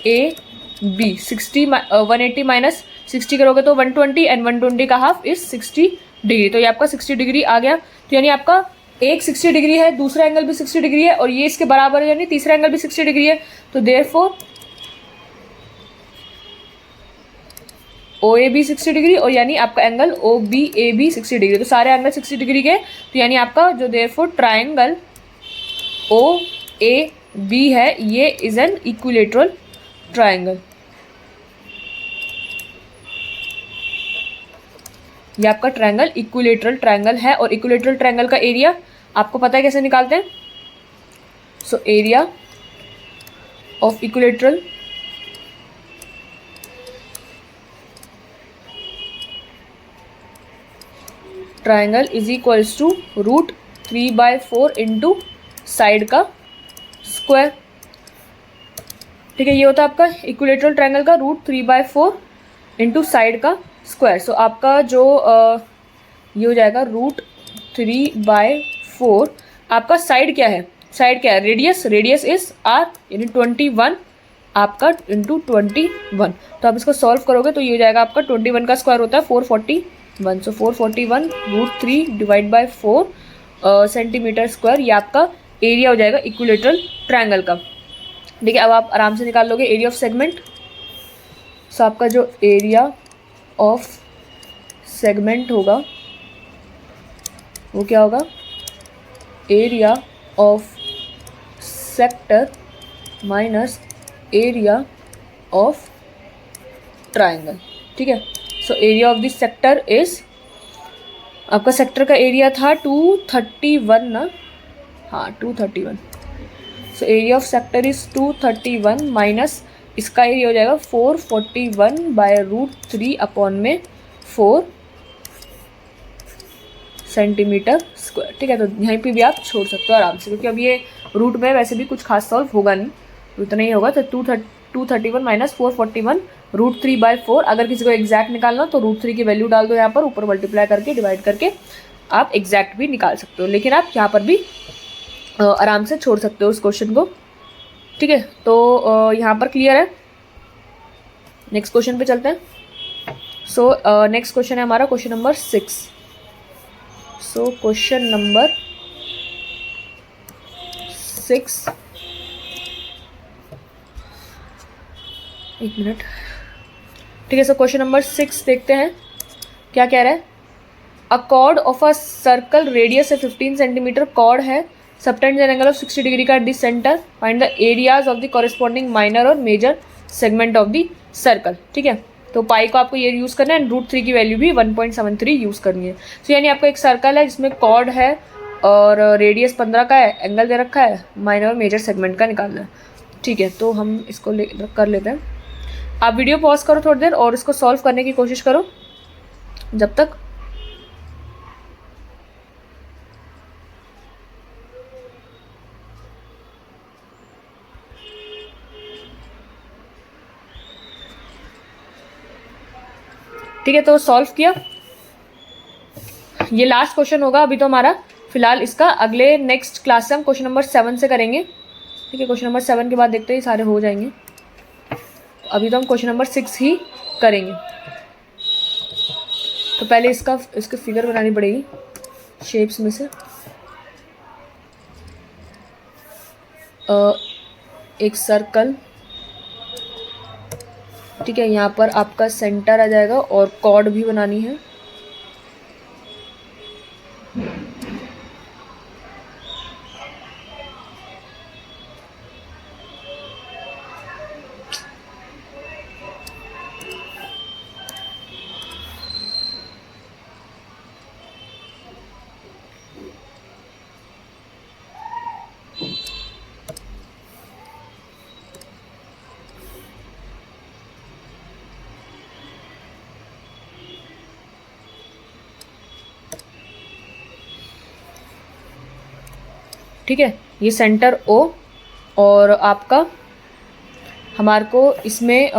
Speaker 1: A B 180 minus 60 करोगे तो 120, एंड 120 का हाफ इज 60 डिग्री, तो ये आपका 60 डिग्री आ गया। तो यानी आपका एक 60 डिग्री है, दूसरा एंगल भी 60 डिग्री है, और ये इसके बराबर है, यानी तीसरा एंगल भी 60 डिग्री है। तो therefore O A B 60 degree, और यानी आपका angle O B A B 60 degree, तो सारे एंगल 60 डिग्री के। तो यानी आपका जो therefore triangle O A B है, ये इज एन इक्विलेटरल ट्राइंगल। ये आपका ट्राइंगल इक्विलेटरल ट्राइंगल है, और इक्विलेटरल ट्राइंगल का एरिया आपको पता है कैसे निकालते हैं। So area of equilateral triangle is equals to √3/4 into side का स्क्वायर, ठीक है। ये होता है आपका इक्विलेटरल ट्राइंगल का √3/4 इंटू साइड का स्क्वायर। सो आपका जो ये हो जाएगा √3/4, आपका साइड क्या है, साइड क्या है, रेडियस इज आर, यानी 21 आपका इंटू 21। तो आप इसको सॉल्व करोगे तो ये हो जाएगा आपका 21 का स्क्वायर होता है 441, सो 441 √3/4 सेंटीमीटर स्क्वायर, ये आपका एरिया हो जाएगा इक्विलेटरल ट्रायंगल का, ठीक है। अब आप आराम से निकाल लोगे एरिया ऑफ सेगमेंट। सो आपका जो एरिया ऑफ सेगमेंट होगा वो क्या होगा, area of sector minus area of triangle, ठीक है। So area of this sector is, आपका सेक्टर का एरिया था 231 ना, हाँ 231। सो area of sector is 231 minus इसका एरिया हो जाएगा 441/√3/4 सेंटीमीटर स्क्वायर, ठीक है। तो यहीं पे भी आप छोड़ सकते हो आराम से, क्योंकि अब ये रूट में वैसे भी कुछ खास सॉल्व होगा नहीं, उतना ही होगा। तो 231 माइनस 441 √3/4, अगर किसी को एग्जैक्ट निकालना तो √3 की वैल्यू डाल दो यहाँ पर, ऊपर मल्टीप्लाई करके डिवाइड करके आप एग्जैक्ट भी निकाल सकते हो, लेकिन आप यहाँ पर भी आराम से छोड़ सकते हो उस क्वेश्चन को, ठीक है। तो यहाँ पर क्लियर है। नेक्स्ट क्वेश्चन पे चलते हैं। सो नेक्स्ट क्वेश्चन है हमारा क्वेश्चन नंबर 6। सो क्वेश्चन नंबर 6, एक मिनट, ठीक है। सो क्वेश्चन नंबर 6 देखते हैं क्या कह रहा है। A chord of a circle radius है 15 सेंटीमीटर कॉर्ड है, subtends an angle of 60 degree का at the centre, find the areas of the corresponding minor और major segment of the circle, ठीक है। तो पाई को आपको ये यूज़ करना है एंड √3 की वैल्यू भी 1.73 यूज़ करनी है। तो यानी आपका एक सर्कल है जिसमें कॉर्ड है और रेडियस 15 का है, एंगल दे रखा है, माइनर और मेजर सेगमेंट का निकालना है। ठीक है, तो हम इसको कर लेते हैं। आप वीडियो पॉज करो थोड़ी देर और इसको सॉल्व करने की कोशिश करो जब तक। ठीक है, तो सॉल्व किया। ये लास्ट क्वेश्चन होगा अभी तो हमारा फिलहाल। इसका अगले नेक्स्ट क्लास से हम क्वेश्चन नंबर 7 से करेंगे। ठीक है, क्वेश्चन नंबर 7 के बाद देखते हैं सारे हो जाएंगे। अभी तो हम क्वेश्चन नंबर 6 ही करेंगे। तो पहले इसकी फिगर बनानी पड़ेगी शेप्स में से। एक सर्कल, ठीक है, यहाँ पर आपका सेंटर आ जाएगा और कॉर्ड भी बनानी है। ठीक है, ये सेंटर O और आपका हमारे को इसमें एक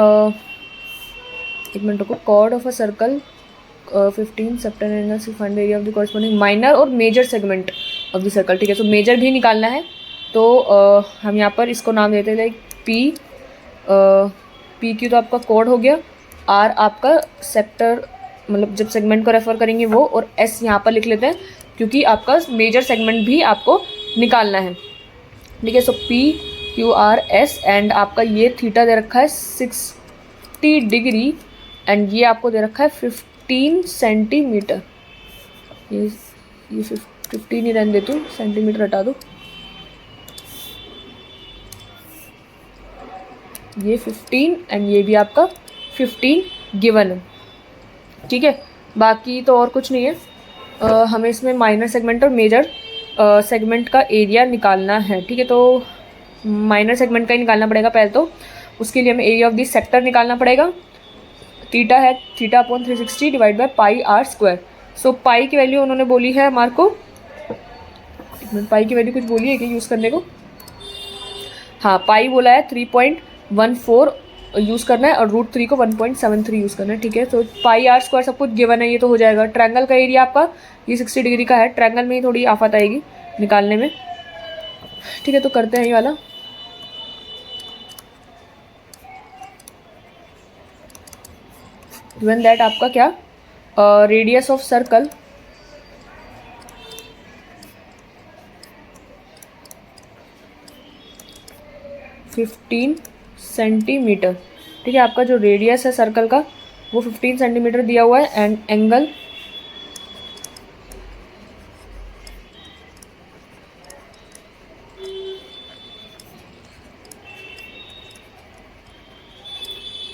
Speaker 1: मिनट को chord of a circle 15 September angle से find area of the corresponding minor और major segment of the circle. ठीक है, तो मेजर भी निकालना है। तो हम यहाँ पर इसको नाम देते हैं लाइक P की तो आपका कॉर्ड हो गया, R आपका सेक्टर मतलब जब सेगमेंट को रेफर करेंगे वो, और S यहाँ पर लिख लेते हैं क्योंकि आपका मेजर सेगमेंट भी आपको निकालना है। ठीक है, सो PQRS एंड आपका ये थीटा दे रखा है 60 डिग्री एंड ये आपको दे रखा है 15 सेंटीमीटर। ये 15 ही रहने देती हूँ, सेंटीमीटर हटा दो। ये 15 एंड ये भी आपका 15 गिवन है। ठीक है, बाकी तो और कुछ नहीं है। हमें इसमें माइनर सेगमेंट और मेजर सेगमेंट का एरिया निकालना है। ठीक है, तो माइनर सेगमेंट का ही निकालना पड़ेगा पहले तो। उसके लिए हमें एरिया ऑफ द सेक्टर निकालना पड़ेगा। थीटा है theta upon 360 divide by pi are square. So pi की वैल्यू उन्होंने बोली है हमारे को, पाई की वैल्यू कुछ बोली है कि यूज़ करने को। हाँ, पाई बोला है 3.14 यूज़ करना है और √3 को 1.73 यूज़ करना है। ठीक है, तो पाई आर स्क्वायर सब कुछ गिवन है, ये तो हो जाएगा। ट्रायंगल का एरिया आपका ये 60 डिग्री का है। ट्रायंगल में ही थोड़ी आफत आएगी निकालने में। ठीक है, तो करते हैं ये वाला। गिवन दैट आपका क्या रेडियस ऑफ सर्कल (15 सेंटीमीटर). ठीक है, आपका जो रेडियस है सर्कल का वो 15 सेंटीमीटर दिया हुआ है and angle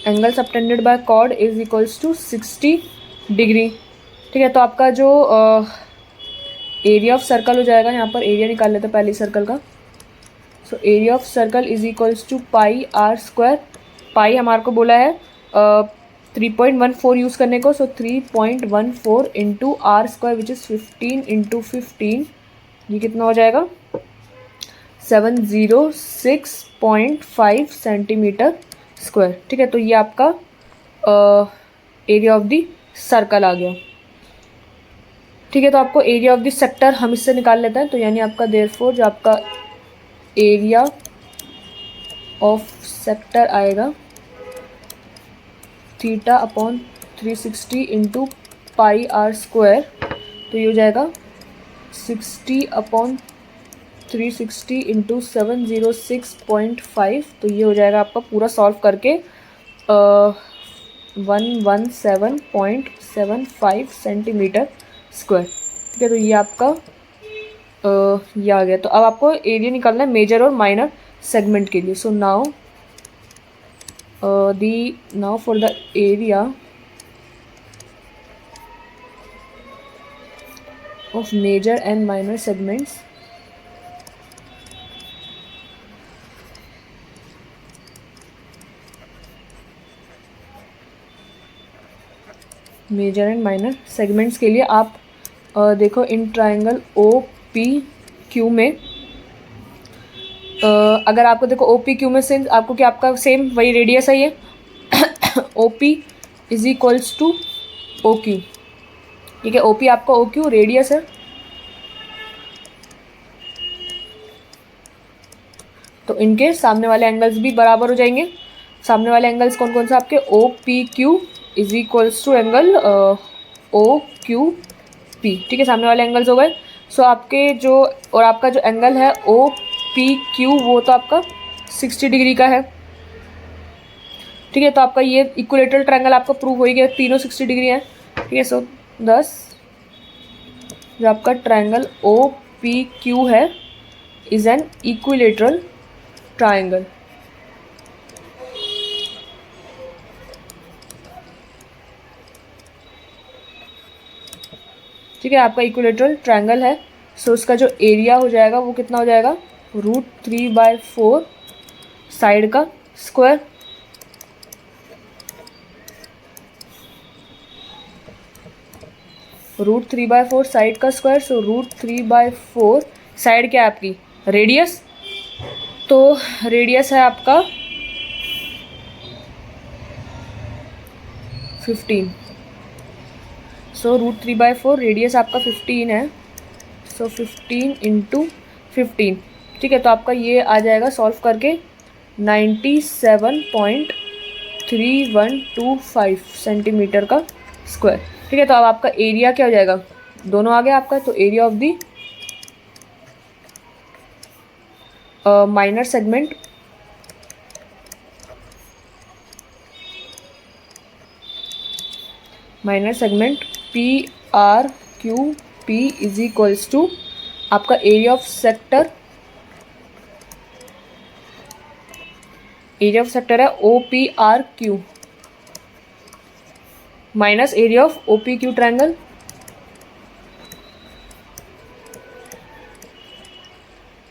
Speaker 1: angle subtended by chord is equals to 60 degree. ठीक है, तो आपका जो एरिया ऑफ सर्कल हो जाएगा, यहाँ पर एरिया निकाल लेते हैं पहले सर्कल का। So area of circle is equals to pi are square. Pi हमारे को बोला है 3.14 यूज़ करने को। So 3.14 into r square which is 15 into 15, ये कितना हो जाएगा 706.5 सेंटीमीटर स्क्वायर। ठीक है, तो ये आपका एरिया ऑफ द सर्कल आ गया। ठीक है, तो आपको एरिया ऑफ द सेक्टर हम इससे निकाल लेते हैं। तो यानी आपका देयरफॉर जो आपका एरिया ऑफ सेक्टर आएगा theta upon 360 into pi are square, तो ये हो जाएगा 60 अपॉन 360 इंटू 706.5। तो ये हो जाएगा आपका पूरा सॉल्व करके 117.75 सेंटीमीटर स्क्वायर। ठीक है, तो ये आपका ये आ गया। तो अब आपको एरिया निकालना है मेजर और माइनर सेगमेंट के लिए। So now now for the area of major and minor segments major and minor segments के लिए आप देखो इन ट्राइंगल ओ पी क्यू में अगर आपको देखो ओ पी क्यू में से आपको क्या आपका सेम वही रेडियस है ये O P is equals to O Q, ठीक है। ओ पी आपका ओ क्यू रेडियस है, तो इनके सामने वाले एंगल्स भी बराबर हो जाएंगे। सामने वाले एंगल्स कौन कौन से आपके O P Q is equals to angle O Q P, ठीक है। सामने वाले एंगल्स हो गए। सो आपके जो और आपका जो एंगल है ओ पी क्यू वो तो आपका 60 डिग्री का है, ठीक है। तो आपका ये इक्विलेटरल ट्रायंगल आपका प्रूव हो ही गया, तीनों 60 डिग्री है, ठीक है। सो 10 जो आपका ट्रायंगल ओ पी क्यू है इज एन इक्विलेटरल ट्रायंगल, ठीक है। आपका इक्विलेटरल ट्रायंगल है। सो उसका जो एरिया हो जाएगा वो कितना हो जाएगा, √3/4 साइड का स्क्वायर, √3/4 साइड का स्क्वायर। सो √3/4 साइड क्या है आपकी रेडियस, तो रेडियस है आपका 15। सो √3/4 रेडियस आपका 15 है। सो 15 × 15, ठीक है। तो आपका ये आ जाएगा सॉल्व करके 97.3125 सेंटीमीटर का स्क्वायर, ठीक है। तो अब आपका एरिया क्या हो जाएगा, दोनों आ गया आपका। तो area of the minor segment P R Q P is equals to आपका area of sector, area of sector है O P R Q minus area of O P Q triangle,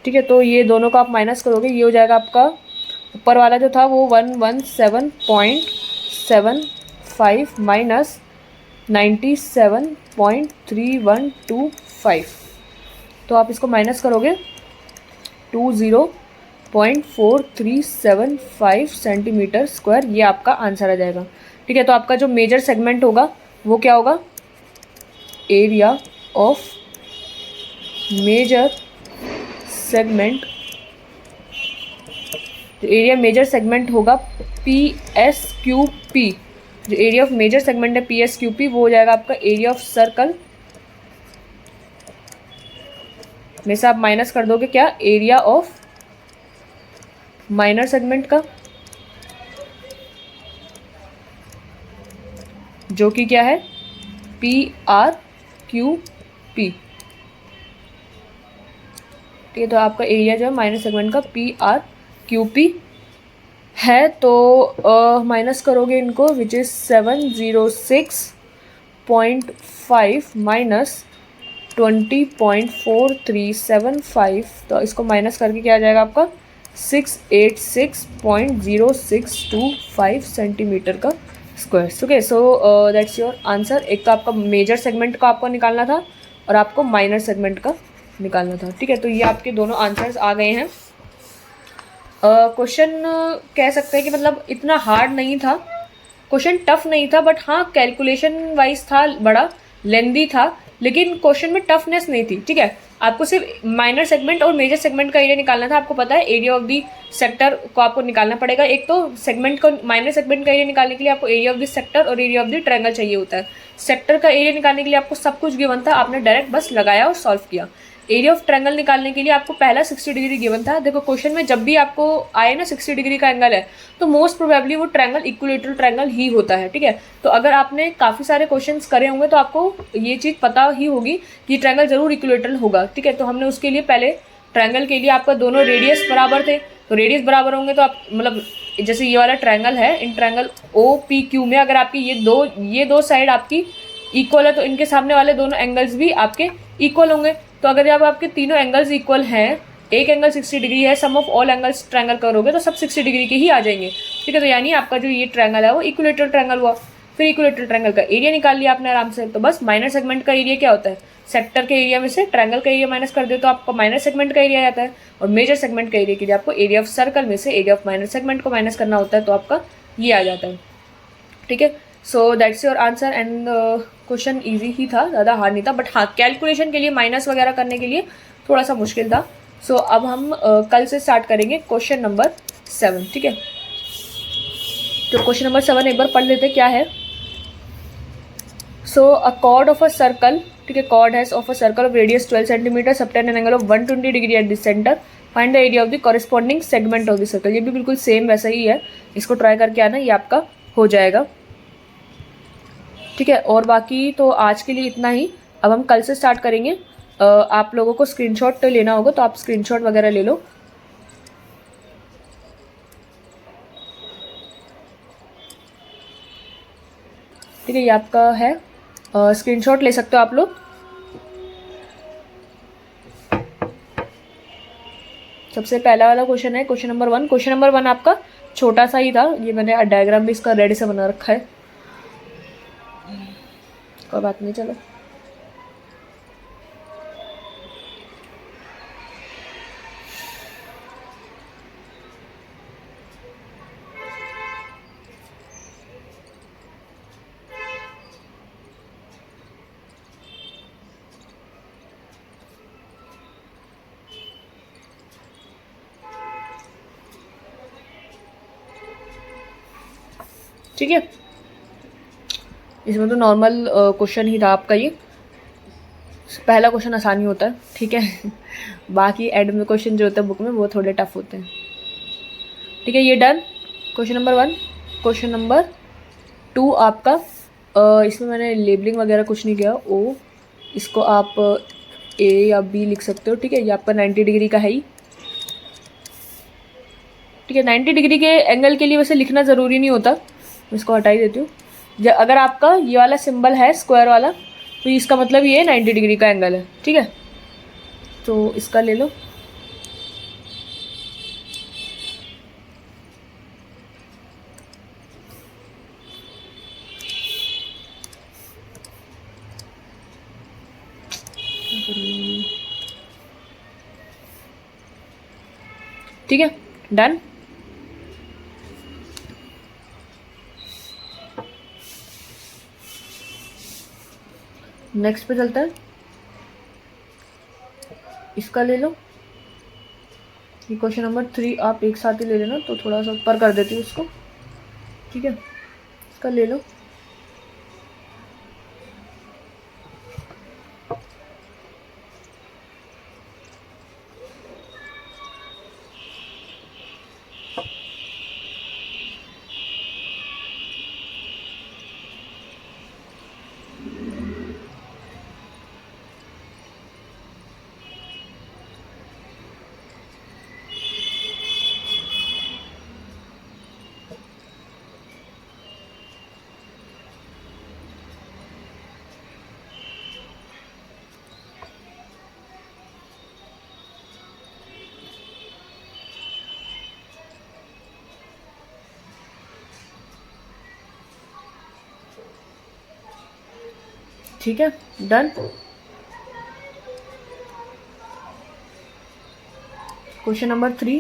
Speaker 1: ठीक है। तो ये दोनों का आप माइनस करोगे, ये हो जाएगा आपका ऊपर वाला जो था वो 117.75 माइनस 97.3125, तो आप इसको माइनस करोगे 20.4375 सेंटीमीटर स्क्वायर, ये आपका आंसर आ जाएगा, ठीक है। तो आपका जो मेजर सेगमेंट होगा वो क्या होगा, एरिया ऑफ मेजर सेगमेंट, जो एरिया मेजर सेगमेंट होगा PSQP, जो एरिया ऑफ मेजर सेगमेंट है PSQP वो हो जाएगा आपका एरिया ऑफ सर्कल में से आप माइनस कर दोगे क्या, एरिया ऑफ माइनर सेगमेंट का, जो कि क्या है PRQP, ठीक है। तो आपका एरिया जो है माइनर सेगमेंट का PRQP है। तो माइनस करोगे इनको विच इज़ 706.5 माइनस 20.4375, तो इसको माइनस करके क्या आ जाएगा आपका 686.0625 सेंटीमीटर का स्क्वायर, ठीक है। So that's your answer. एक तो आपका मेजर सेगमेंट का आपको निकालना था और आपको माइनर सेगमेंट का निकालना था, ठीक है। तो ये आपके दोनों आंसर्स आ गए हैं। क्वेश्चन कह सकते हैं कि मतलब इतना हार्ड नहीं था, क्वेश्चन टफ नहीं था, बट हाँ कैलकुलेशन वाइज था, बड़ा लेंदी था, लेकिन क्वेश्चन में टफनेस नहीं थी, ठीक है। आपको सिर्फ माइनर सेगमेंट और मेजर सेगमेंट का एरिया निकालना था। आपको पता है एरिया ऑफ दी सेक्टर को आपको निकालना पड़ेगा। एक तो सेगमेंट को माइनर सेगमेंट का एरिया निकालने के लिए आपको एरिया ऑफ दी सेक्टर और एरिया ऑफ दी ट्रायंगल चाहिए होता है। सेक्टर का एरिया निकालने के लिए आपको सब कुछ गिवन था, आपने डायरेक्ट बस लगाया और सॉल्व किया। एरिया ऑफ ट्रायंगल निकालने के लिए आपको पहला 60 डिग्री गिवन था। देखो क्वेश्चन में जब भी आपको आए ना 60 डिग्री का एंगल है तो मोस्ट प्रोबेबली वो ट्रायंगल इक्विलेटरल ट्रायंगल ही होता है, ठीक है। तो अगर आपने काफ़ी सारे क्वेश्चंस करे होंगे तो आपको ये चीज़ पता ही होगी कि ट्रायंगल जरूर इक्विलेटरल होगा, ठीक है। तो हमने उसके लिए पहले ट्रायंगल के लिए आपका दोनों रेडियस बराबर थे, तो रेडियस बराबर होंगे तो आप मतलब जैसे ये वाला ट्रायंगल है, इन ट्रायंगल ओ पी क्यू में अगर आपकी ये दो साइड आपकी इक्वल है तो इनके सामने वाले दोनों एंगल्स भी आपके इक्वल होंगे। तो अगर जब आपके तीनों एंगल्स इक्वल हैं, एक एंगल 60 डिग्री है, सम ऑफ ऑल एंगल्स ट्रायंगल करोगे तो सब 60 डिग्री के ही आ जाएंगे। ठीक है, तो यानी आपका जो ये ट्रायंगल है वो इक्विलेटरल ट्रायंगल हुआ। फिर इक्विलेटरल ट्रायंगल का एरिया निकाल लिया आपने आराम से। तो बस माइनर सेगमेंट का एरिया क्या होता है, सेक्टर के एरिया में से ट्रायंगल का एरिया माइनस कर दे तो आपका माइनर सेगमेंट का एरिया आता है। और मेजर सेगमेंट का एरिया के लिए आपको एरिया ऑफ सर्कल में से एरिया ऑफ माइनर सेगमेंट को माइनस करना होता है, तो आपका ये आ जाता है। ठीक है, so that's your answer. And question easy ही था, ज़्यादा हार्ड नहीं था, बट हाँ कैलकुलेशन के लिए माइनस वगैरह करने के लिए थोड़ा सा मुश्किल था। सो अब हम कल से स्टार्ट करेंगे क्वेश्चन नंबर 7। ठीक है, तो क्वेश्चन नंबर 7 एक बार पढ़ लेते क्या है। So a chord of a circle, ठीक है, chord has of a circle of radius 12 centimetre subtend an angle of 120 degree at the centre, find the area of the corresponding segment of the circle. ये भी बिल्कुल सेम वैसा ही है, इसको ट्राई करके आना, ये आपका हो जाएगा। ठीक है, और बाकी तो आज के लिए इतना ही। अब हम कल से स्टार्ट करेंगे। आप लोगों को स्क्रीनशॉट लेना होगा तो आप स्क्रीनशॉट वगैरह ले लो। ठीक है, ये आपका है, स्क्रीनशॉट ले सकते हो आप लोग। सबसे पहला वाला क्वेश्चन है क्वेश्चन नंबर 1। क्वेश्चन नंबर 1 आपका छोटा सा ही था, ये मैंने डायग्राम भी इसका रेड से बना रखा है, कोई बात नहीं, चलो। ठीक है, इसमें तो नॉर्मल क्वेश्चन ही था आपका ये। पहला क्वेश्चन आसानी होता है, ठीक है बाकी एंड में क्वेश्चन जो होते हैं बुक में वो थोड़े टफ होते हैं। ठीक है, ये done question number 1। Question number 2 आपका, इसमें मैंने लेबलिंग वगैरह कुछ नहीं किया। ओ, इसको आप ए या बी लिख सकते हो। ठीक है, ये आपका 90 डिग्री का है ही। ठीक है, 90 डिग्री के एंगल के लिए वैसे लिखना ज़रूरी नहीं होता, मैं इसको हटा ही देती हूँ। अगर आपका ये वाला सिंबल है स्क्वायर वाला तो इसका मतलब ये 90 डिग्री का एंगल है। ठीक है, तो इसका ले लो। ठीक है, डन। नेक्स्ट पे चलता है, इसका ले लो। ये क्वेश्चन नंबर 3 आप एक साथ ही ले लेना, तो थोड़ा सा ऊपर कर देती हूँ इसको। ठीक है, इसका ले लो। ठीक है, डन। क्वेश्चन नंबर 3,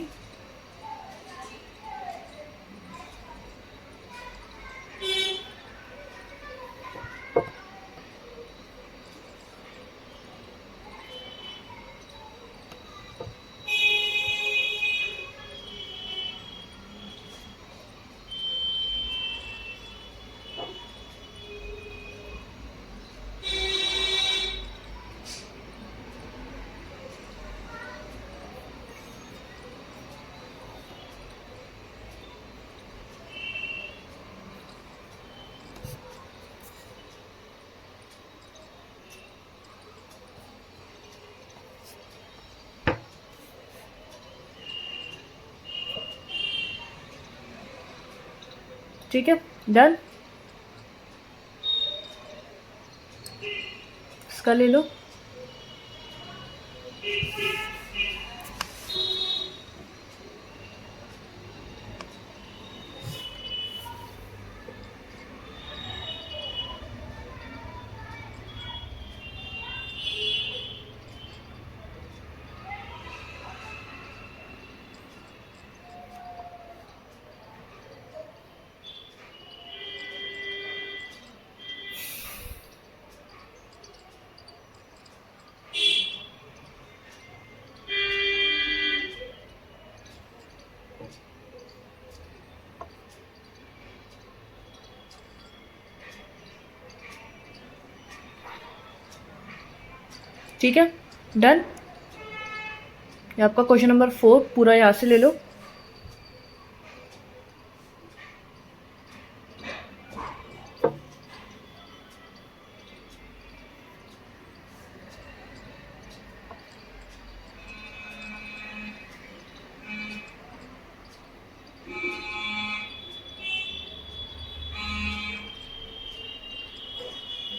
Speaker 1: ठीक है, डन। इसका ले लो। ठीक है, डन। ये आपका क्वेश्चन नंबर 4 पूरा यहाँ से ले लो।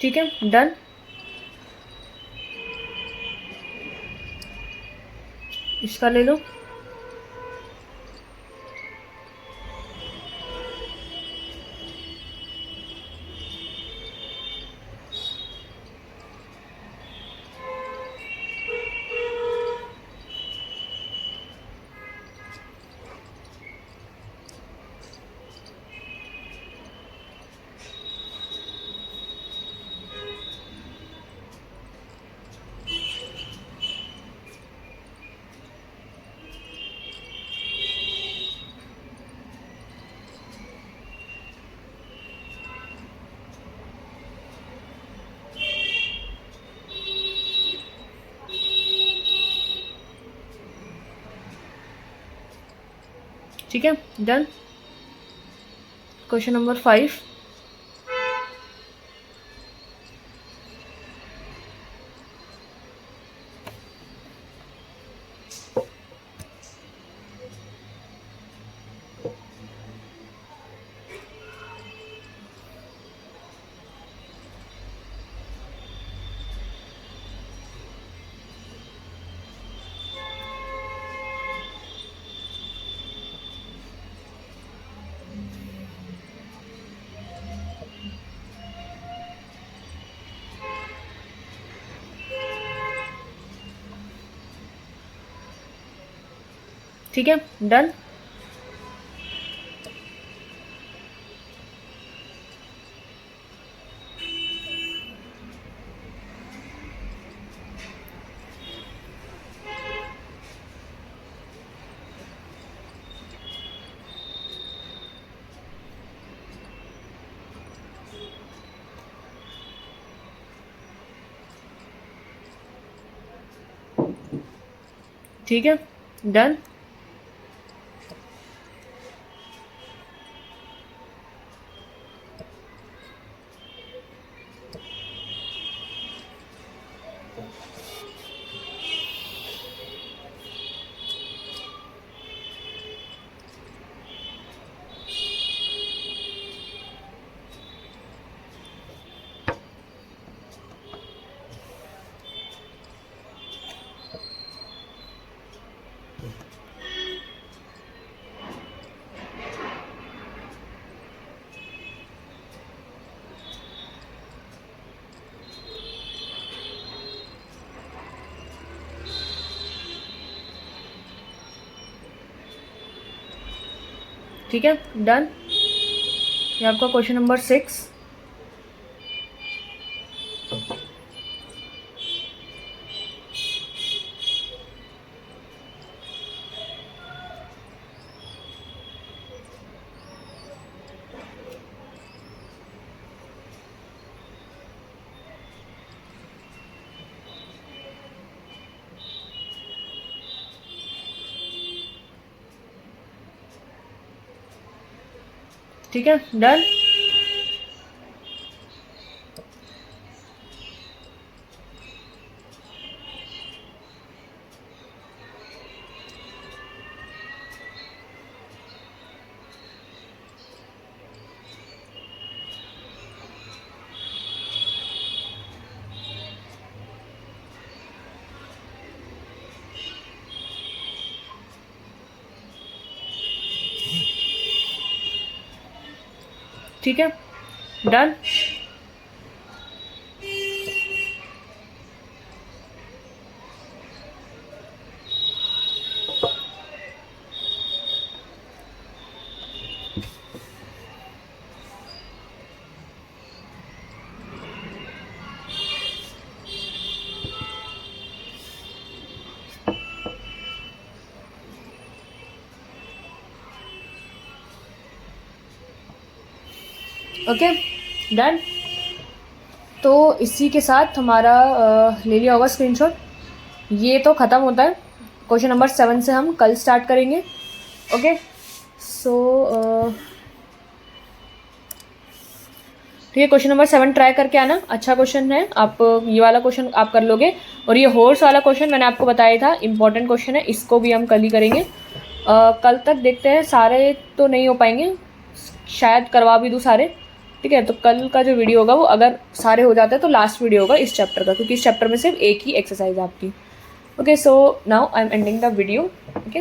Speaker 1: ठीक है, डन। इसका ले लो। ठीक है, डन। Question number 5। ठीक है, डन। ठीक है, डन। ठीक है, डन। ये आपका क्वेश्चन नंबर 6। ठीक है, डन। ठीक है, डन। Okay, done. तो इसी के साथ हमारा ले लिया होगा स्क्रीनशॉट। ये तो ख़त्म होता है। क्वेश्चन नंबर 7 से हम कल स्टार्ट करेंगे। ओके, सो ठीक है, क्वेश्चन नंबर 7 ट्राई करके आना, अच्छा क्वेश्चन है। आप ये वाला क्वेश्चन आप कर लोगे, और ये हॉर्स वाला क्वेश्चन मैंने आपको बताया था, इंपॉर्टेंट क्वेश्चन है, इसको भी हम कल ही करेंगे। कल तक देखते हैं, सारे तो नहीं हो पाएंगे, शायद करवा भी दूँ सारे। ठीक है, तो कल का जो वीडियो होगा वो अगर सारे हो जाते हैं तो लास्ट वीडियो होगा इस चैप्टर का, क्योंकि इस चैप्टर में सिर्फ एक ही एक्सरसाइज है आपकी। Okay, so now I am ending the video. Okay.